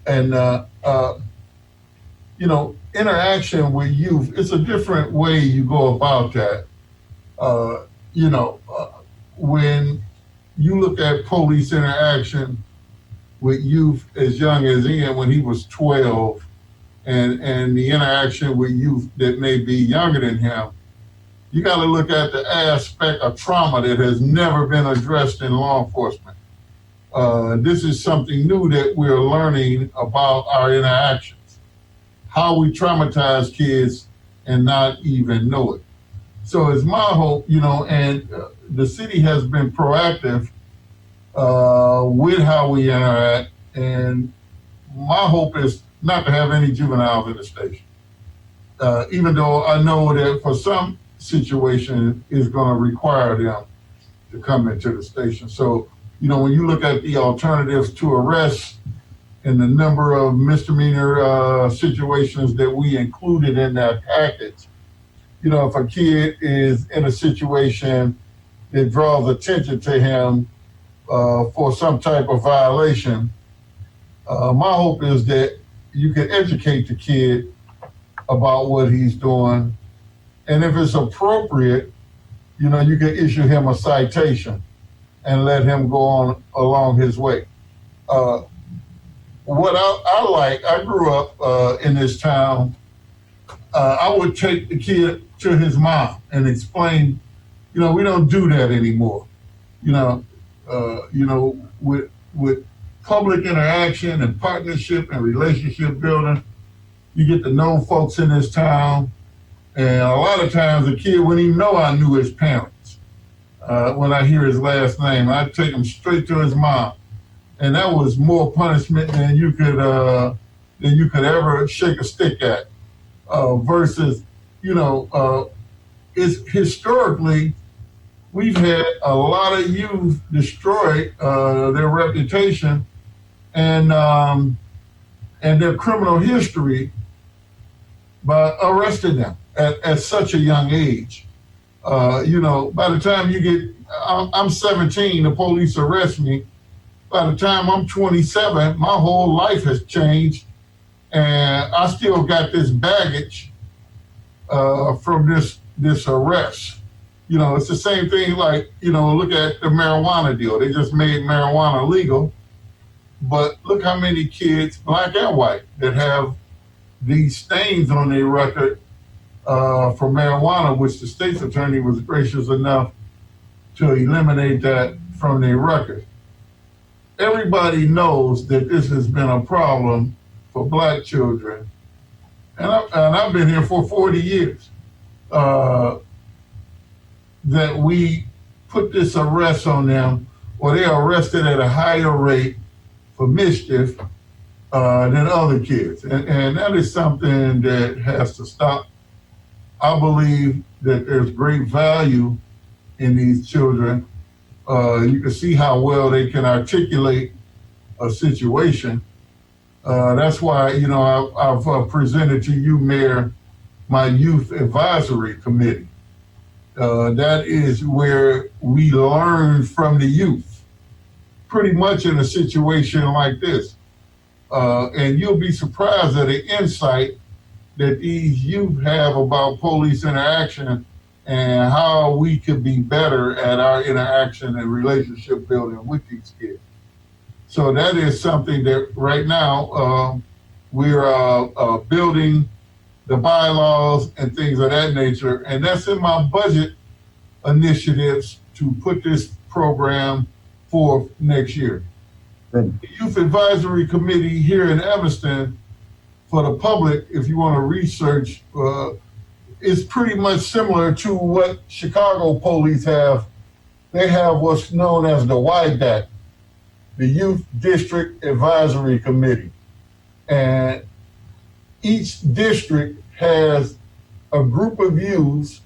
And, interaction with youth, it's a different way you go about that. When you look at police interaction with youth as young as Ian when he was 12, and the interaction with youth that may be younger than him, you got to look at the aspect of trauma that has never been addressed in law enforcement. This is something new that we're learning about our interactions, how we traumatize kids and not even know it. So it's my hope, and the city has been proactive with how we interact, and my hope is not to have any juveniles in the station. Even though I know that for some situations it's going to require them to come into the station. So, when you look at the alternatives to arrest and the number of misdemeanor situations that we included in that package, if a kid is in a situation that draws attention to him for some type of violation, my hope is that you can educate the kid about what he's doing. And if it's appropriate, you can issue him a citation and let him go on along his way. What I grew up in this town, I would take the kid to his mom and explain, we don't do that anymore. With public interaction and partnership and relationship building, you get to know folks in this town. And a lot of times the kid wouldn't even know I knew his parents. When I hear his last name, I'd take him straight to his mom. And that was more punishment than you could ever shake a stick at. Versus, it's historically, we've had a lot of youth destroy their reputation and their criminal history by arresting them at such a young age. By the time I'm 17, the police arrest me. By the time I'm 27, my whole life has changed, and I still got this baggage from this arrest. It's the same thing like, look at the marijuana deal. They just made marijuana legal, but look how many kids, black and white, that have these stains on their record for marijuana, which the state's attorney was gracious enough to eliminate that from their record. Everybody knows that this has been a problem for black children, and I've been here for 40 years, that we put this arrest on them, or they're arrested at a higher rate for mischief than other kids. And that is something that has to stop. I believe that there's great value in these children. You can see how well they can articulate a situation. That's why, I've presented to you, Mayor, my youth advisory committee. That is where we learn from the youth, pretty much in a situation like this. And you'll be surprised at the insight that these youth have about police interaction and how we could be better at our interaction and relationship building with these kids. So that is something that right now we're building the bylaws and things of that nature. And that's in my budget initiatives to put this program forth next year. Good. The Youth Advisory Committee here in Evanston, for the public, if you want to research, is pretty much similar to what Chicago police have. They have what's known as the YDAC, the Youth District Advisory Committee. And each district has a group of youths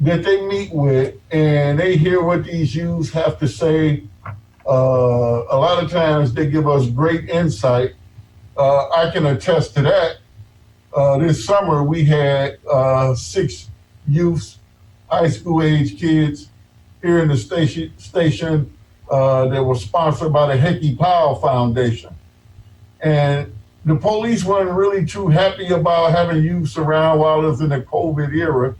that they meet with, and they hear what these youths have to say. A lot of times they give us great insight. I can attest to that. This summer we had 6 youths, high school age kids here in the station that were sponsored by the Hickey Powell Foundation. And the police weren't really too happy about having youths around while it was in the COVID era,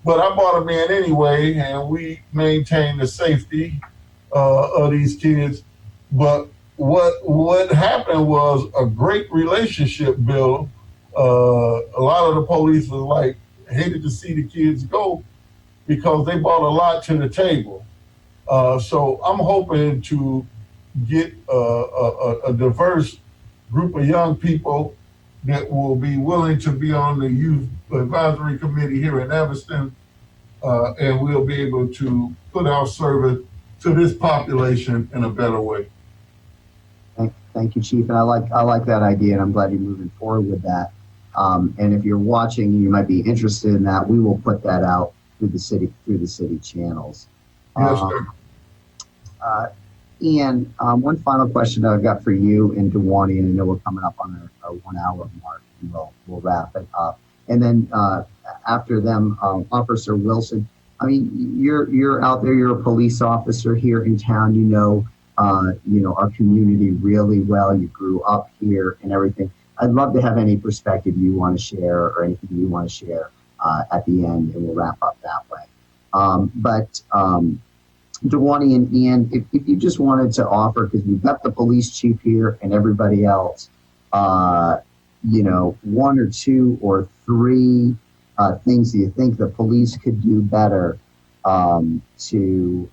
but I brought them in anyway, and we maintained the safety of these kids. But what happened was a great relationship build. A lot of the police was like, hated to see the kids go because they brought a lot to the table. So I'm hoping to get a diverse group of young people that will be willing to be on the Youth Advisory Committee here in Evanston, and we'll be able to put our service to this population in a better way. Thank you, Chief. And I like that idea, and I'm glad you're moving forward with that. And if you're watching, you might be interested in that. We will put that out through the city channels. Yes, sir. Ian, one final question that I've got for you and Dewani, and I know we're coming up on our 1 hour mark, and we'll wrap it up. And then after them, Officer Wilson. I mean, you're out there. You're a police officer here in town. You know our community really well. You grew up here and everything. I'd love to have any perspective you want to share or anything you want to share at the end, and we'll wrap up that way. But Dewani and Ian, if you just wanted to offer, because we've got the police chief here and everybody else, 1 or 2 or 3 things that you think the police could do better to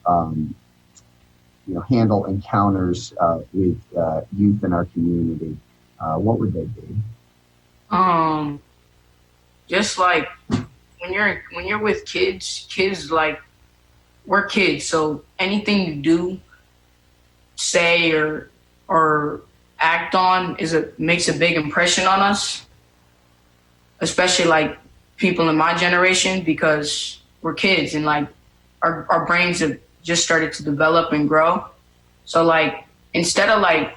handle encounters with youth in our community, what would they be? Just like when you're with kids like we're kids, so anything you do, say or act on makes a big impression on us, especially like people in my generation, because we're kids and like our brains have just started to develop and grow. So like instead of like,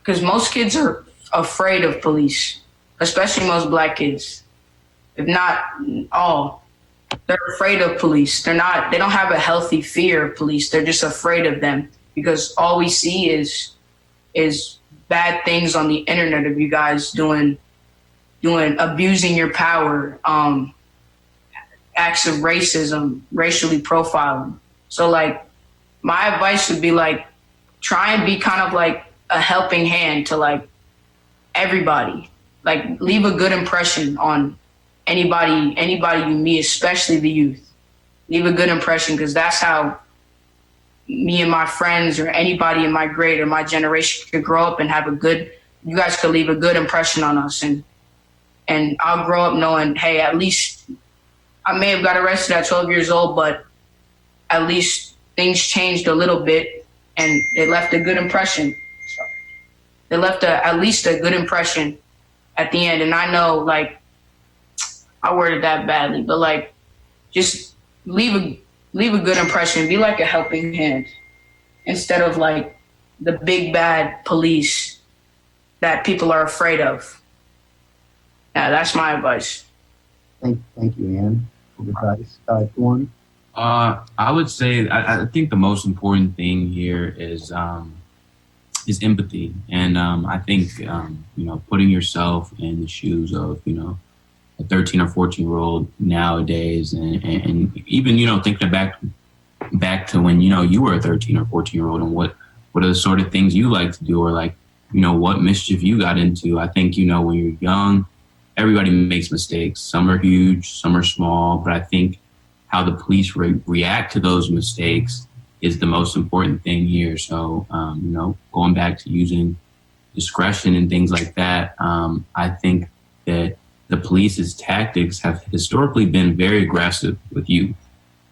because most kids are afraid of police, especially most black kids, if not all. They're afraid of police. They don't have a healthy fear of police. They're just afraid of them because all we see is bad things on the internet of you guys doing abusing your power, acts of racism, racially profiling. So like my advice would be like try and be kind of like a helping hand to like everybody. Like leave a good impression on anybody you meet, especially the youth. Leave a good impression, because that's how me and my friends or anybody in my grade or my generation could grow up and you guys could leave a good impression on us. And I'll grow up knowing, hey, at least I may have got arrested at 12 years old, but at least things changed a little bit and it left a good impression. They left at least a good impression at the end. And I know, like, I worded that badly, but like, just leave a good impression. Be like a helping hand instead of like the big bad police that people are afraid of. Yeah, that's my advice. Thank you, Ann. Good advice. One. I would say I think the most important thing here is empathy, and I think putting yourself in the shoes of a 13 or 14-year-old nowadays, and even thinking back to when you were a 13 or 14-year-old, and what are the sort of things you like to do, or like what mischief you got into. I think when you're young, everybody makes mistakes. Some are huge, some are small, but I think how the police react to those mistakes is the most important thing here. So going back to using discretion and things like that, I think that the police's tactics have historically been very aggressive with youth.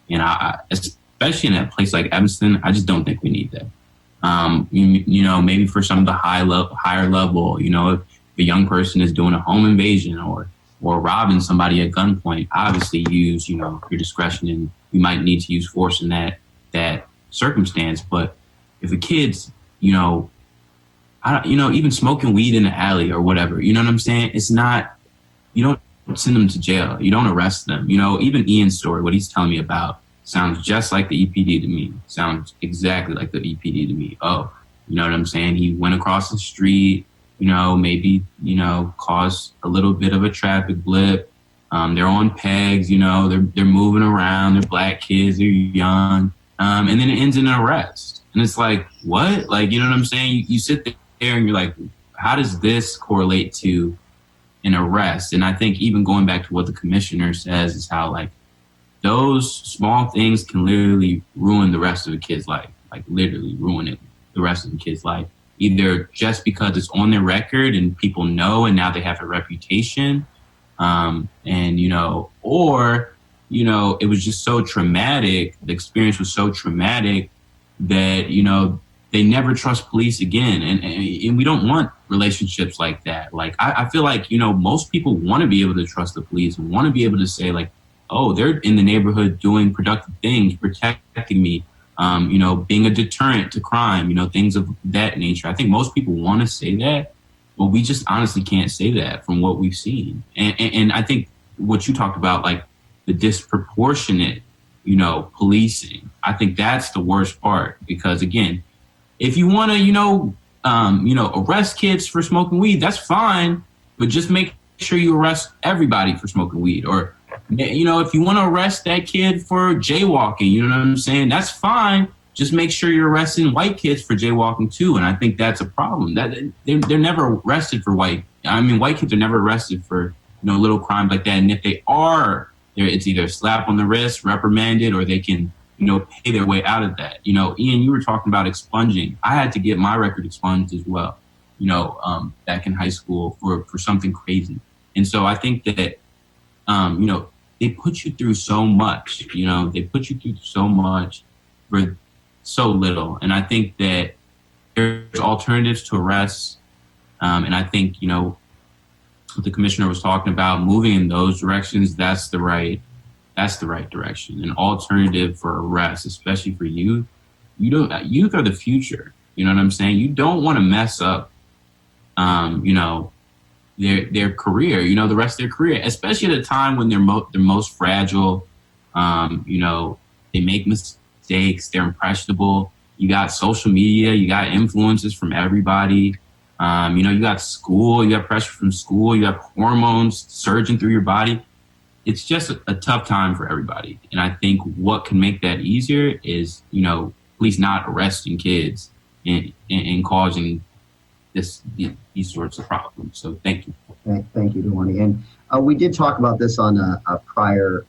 And especially in a place like Evanston, I just don't think we need that. Maybe for some of the higher level, if a young person is doing a home invasion or robbing somebody at gunpoint, obviously use, your discretion, and you might need to use force in that circumstance. But if a kid's, even smoking weed in the alley or whatever, you know what I'm saying? It's not, you don't send them to jail. You don't arrest them. Even Ian's story, what he's telling me about, sounds just like the EPD to me. Sounds exactly like the EPD to me. Oh, you know what I'm saying? He went across the street, maybe, caused a little bit of a traffic blip. They're on pegs, they're moving around. They're black kids, they're young. And then it ends in an arrest. And it's like, what? Like, you know what I'm saying? You sit there and you're like, how does this correlate to an arrest? And I think even going back to what the commissioner says is how like those small things can literally ruin the rest of a kid's life, like literally ruin the rest of the kid's life, either just because it's on their record and people know and now they have a reputation, or it was just so traumatic, the experience was so traumatic that they never trust police again. And we don't want relationships like that. Like, I feel like, most people want to be able to trust the police and want to be able to say like, oh, they're in the neighborhood doing productive things, protecting me, being a deterrent to crime, things of that nature. I think most people want to say that, but we just honestly can't say that from what we've seen. And I think what you talked about, like the disproportionate, policing, I think that's the worst part, because again, if you want to, arrest kids for smoking weed, that's fine, but just make sure you arrest everybody for smoking weed. Or, if you want to arrest that kid for jaywalking, you know what I'm saying? That's fine. Just make sure you're arresting white kids for jaywalking too. And I think that's a problem. That they're never arrested for white kids are never arrested for little crimes like that. And if they are, it's either a slap on the wrist, reprimanded, or they can, pay their way out of that. Ian, you were talking about expunging. I had to get my record expunged as well, back in high school for something crazy. And so I think that, they put you through so much, they put you through so much for so little. And I think that there's alternatives to arrests. And I think, what the commissioner was talking about, moving in those directions, that's the right direction. An alternative for arrests, especially for youth. Youth are the future. You know what I'm saying? You don't want to mess up, their career, the rest of their career, especially at a time when they're most fragile. They make mistakes, they're impressionable. You got social media, you got influences from everybody. You got school, you got pressure from school, you got hormones surging through your body. It's just a tough time for everybody. And I think what can make that easier is, police not arresting kids and causing these sorts of problems. So thank you. Thank you, Dewani. And we did talk about this on a prior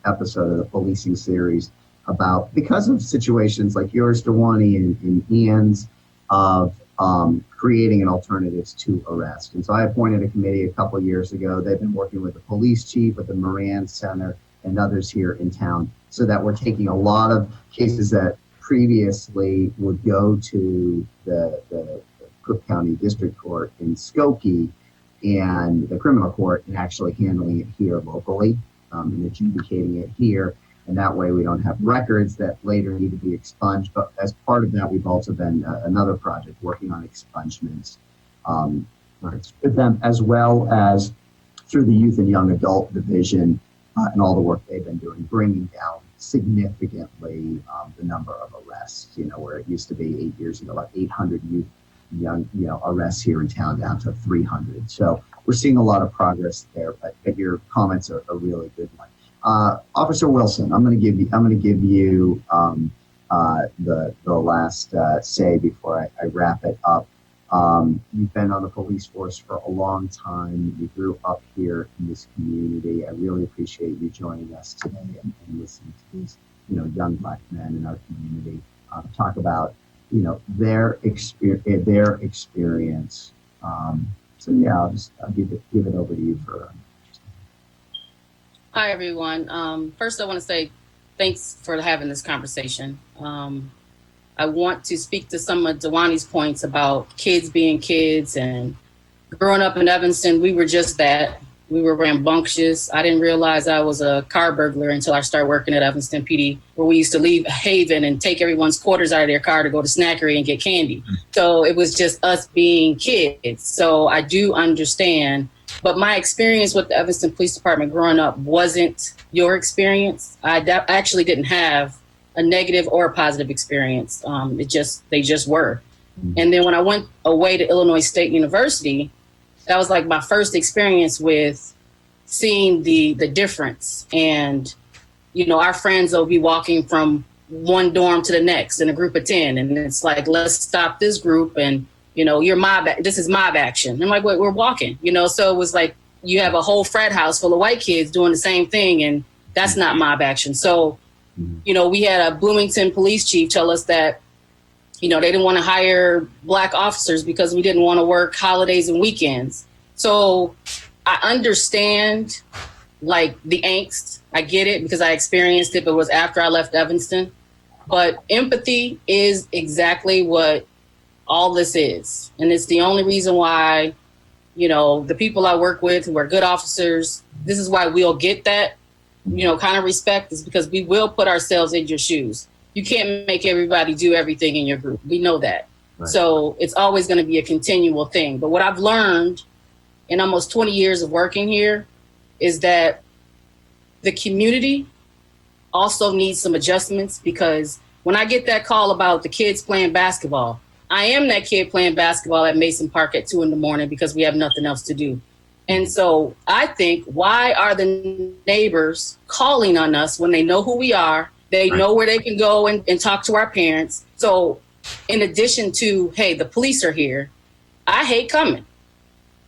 episode of the policing series about, because of situations like yours, Dewani, and Ian's, of creating an alternatives to arrest. And so I appointed a committee a couple of years ago. They've been working with the police chief, with the Moran Center, and others here in town, so that we're taking a lot of cases that previously would go to the Cook County District Court in Skokie and the criminal court, and actually handling it here locally, and adjudicating it here. And that way we don't have records that later need to be expunged. But as part of that, we've also been another project working on expungements with them, as well as through the Youth and Young Adult Division and all the work they've been doing, bringing down significantly the number of arrests, where it used to be 8 years ago, about 800 young arrests here in town, down to 300. So we're seeing a lot of progress there, but your comments are a really good one. Officer Wilson, I'm going to give you the last say before I wrap it up. You've been on the police force for a long time. You grew up here in this community. I really appreciate you joining us today and listening to these, young Black men in our community talk about, their experience. So yeah, I'll give it over to you for. Hi, everyone. First, I want to say thanks for having this conversation. I want to speak to some of Dewani's points about kids being kids, and growing up in Evanston, we were just that. We were rambunctious. I didn't realize I was a car burglar until I started working at Evanston PD, where we used to leave Haven and take everyone's quarters out of their car to go to Snackery and get candy. So it was just us being kids. So I do understand. But my experience with the Evanston Police Department growing up wasn't your experience. I actually didn't have a negative or a positive experience. They just were. And then when I went away to Illinois State University, that was like my first experience with seeing the difference. And, our friends will be walking from one dorm to the next in a group of 10. And it's like, let's stop this group. And, this is mob action. I'm like, wait, we're walking, so it was like you have a whole frat house full of white kids doing the same thing. And that's not mob action. So, we had a Bloomington police chief tell us that, they didn't want to hire Black officers because we didn't want to work holidays and weekends. So I understand like the angst. I get it because I experienced it, but it was after I left Evanston. But empathy is exactly what all this is. And it's the only reason why, the people I work with who are good officers, this is why we'll get that, kind of respect, is because we will put ourselves in your shoes. You can't make everybody do everything in your group. We know that. Right. So it's always going to be a continual thing. But what I've learned in almost 20 years of working here is that the community also needs some adjustments, because when I get that call about the kids playing basketball, I am that kid playing basketball at Mason Park at 2 a.m. because we have nothing else to do. And so I think, why are the neighbors calling on us when they know who we are? They know where they can go and talk to our parents. So in addition to, hey, the police are here, I hate coming,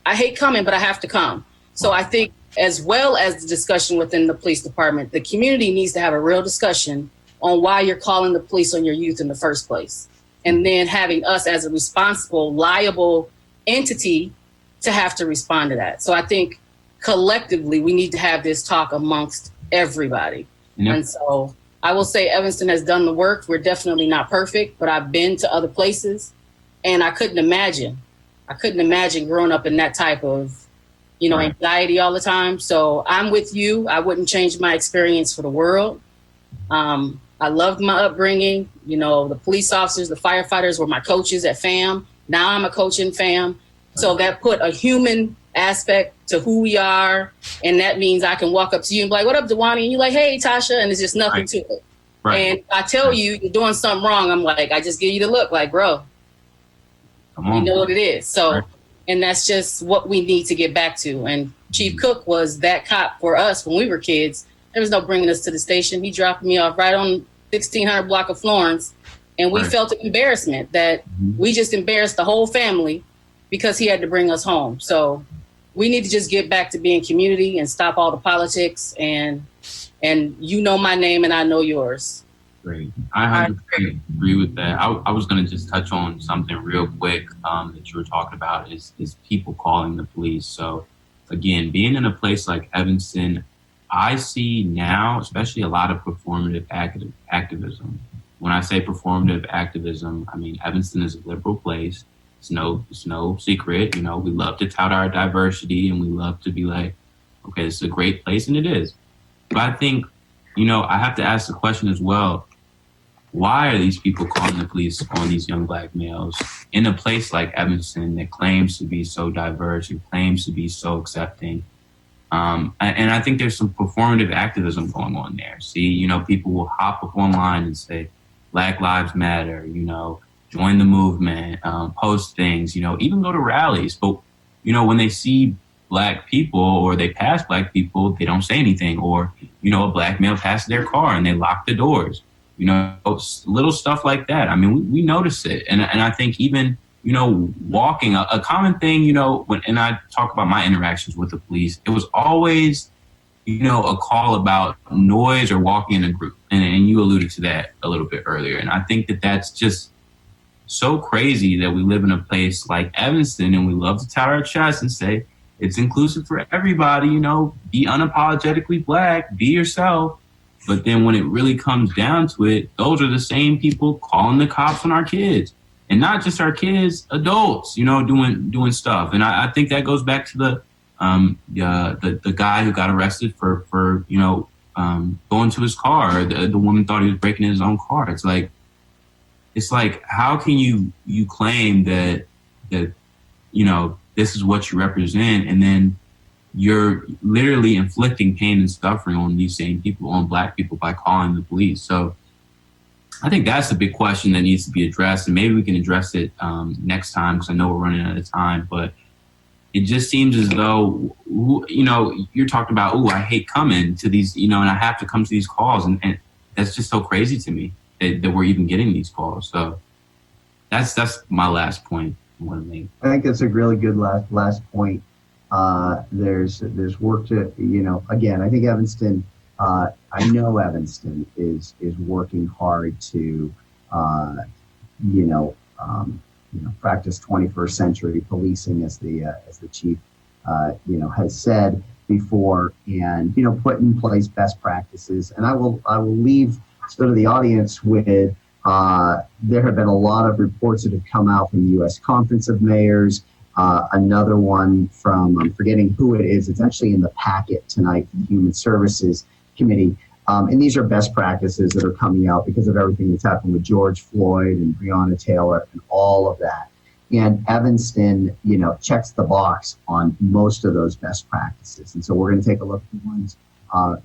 but I have to come. So I think, as well as the discussion within the police department, the community needs to have a real discussion on why you're calling the police on your youth in the first place. And then having us as a responsible, liable entity to have to respond to that. So I think collectively, we need to have this talk amongst everybody. Yep. And so I will say Evanston has done the work. We're definitely not perfect, but I've been to other places and I couldn't imagine growing up in that type of, anxiety all the time. So I'm with you. I wouldn't change my experience for the world. I loved my upbringing. The police officers, the firefighters were my coaches at FAM. Now I'm a coach in FAM. So that put a human aspect to who we are. And that means I can walk up to you and be like, what up, Dewani? And you're like, hey, Tasha. And there's just nothing to it. Right. And I tell you, you're doing something wrong. I'm like, I just give you the look like, bro, you know what it is. So, right. And that's just what we need to get back to. And Chief Cook was that cop for us when we were kids. There was no bringing us to the station. He dropped me off right on 1600 block of Florence. And we felt an embarrassment that we just embarrassed the whole family because he had to bring us home. So we need to just get back to being community and stop all the politics. And you know my name and I know yours. Great. I 100% agree with that. I was going to just touch on something real quick that you were talking about is people calling the police. So again, being in a place like Evanston, I see now, especially a lot of performative activism. When I say performative activism, I mean, Evanston is a liberal place. It's no secret. We love to tout our diversity and we love to be like, okay, this is a great place, and it is. But I think, I have to ask the question as well, why are these people calling the police on these young Black males in a place like Evanston that claims to be so diverse and claims to be so accepting? And I think there's some performative activism going on there. See, people will hop up online and say, Black Lives Matter, join the movement, post things, even go to rallies. But, when they see Black people or they pass Black people, they don't say anything. Or, a Black male passes their car and they lock the doors. Little stuff like that. I mean, we notice it. And I think even, walking, a common thing, and I talk about my interactions with the police, it was always, a call about noise or walking in a group. And you alluded to that a little bit earlier. And I think that that's just so crazy that we live in a place like Evanston and we love to tout our chest and say, it's inclusive for everybody, be unapologetically Black, be yourself. But then when it really comes down to it, those are the same people calling the cops on our kids. And not just our kids, adults, doing stuff. And I think that goes back to the guy who got arrested for going to his car. The woman thought he was breaking in his own car. It's like how can you claim that this is what you represent, and then you're literally inflicting pain and suffering on these same people, on Black people, by calling the police. So I think that's the big question that needs to be addressed, and maybe we can address it next time because I know we're running out of time. But it just seems as though, you're talking about, I hate coming to these, and I have to come to these calls, and that's just so crazy to me that we're even getting these calls. So that's my last point I want to make. I think that's a really good last point. There's work to, again, I think Evanston, I know Evanston is working hard to, practice 21st century policing, as the chief, has said before, and, put in place best practices. And I will leave sort of the audience with, there have been a lot of reports that have come out from the U.S. Conference of Mayors. Another one from, I'm forgetting who it is. It's actually in the packet tonight from the Human Services Committee. And these are best practices that are coming out because of everything that's happened with George Floyd and Breonna Taylor and all of that. And Evanston, checks the box on most of those best practices. And so we're going to take a look at the ones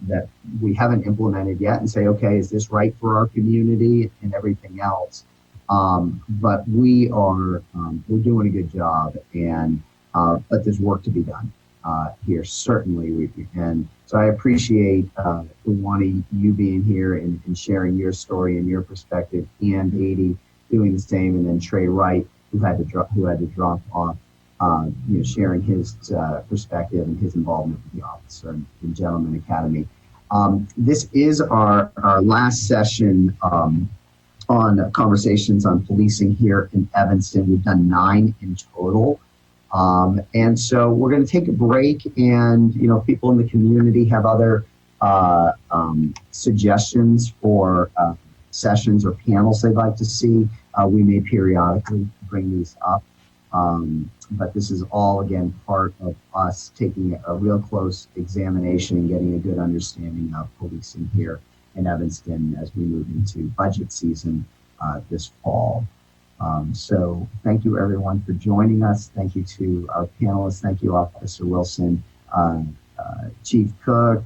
that we haven't implemented yet and say, okay, is this right for our community and everything else? But we're doing a good job, and but there's work to be done here. Certainly, and so I appreciate Dewani, you being here and sharing your story and your perspective, and Beatty doing the same, and then Trey Wright, who had to drop off. sharing his perspective and his involvement with the officer and Gentleman Academy. This is our last session on conversations on policing here in Evanston. We've done 9 in total. And so we're going to take a break, and people in the community have other suggestions for sessions or panels they'd like to see. We may periodically bring these up, but this is all again part of us taking a real close examination and getting a good understanding of policing here in Evanston as we move into budget season this fall. So thank you everyone for joining us. Thank you to our panelists. Thank you, Officer Wilson, Chief Cook,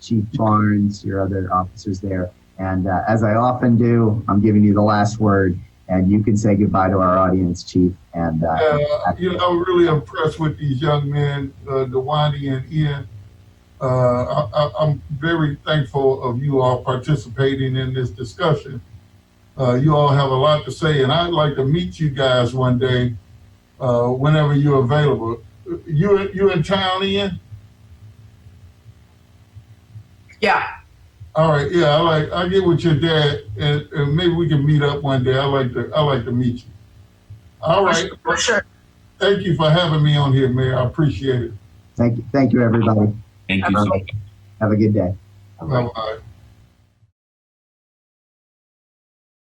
Chief Barnes, your other officers there. And as I often do, I'm giving you the last word, and you can say goodbye to our audience, Chief. And I'm really impressed with these young men, Dewani and Ian. I'm very thankful of you all participating in this discussion. You all have a lot to say, and I'd like to meet you guys one day, whenever you're available. You in town, Ian? Yeah. All right. Yeah, I get with your dad, and maybe we can meet up one day. I like to meet you. All right. For sure. Thank you for having me on here, Mayor. I appreciate it. Thank you, everybody. Thank you so much. Have a good day. Bye-bye.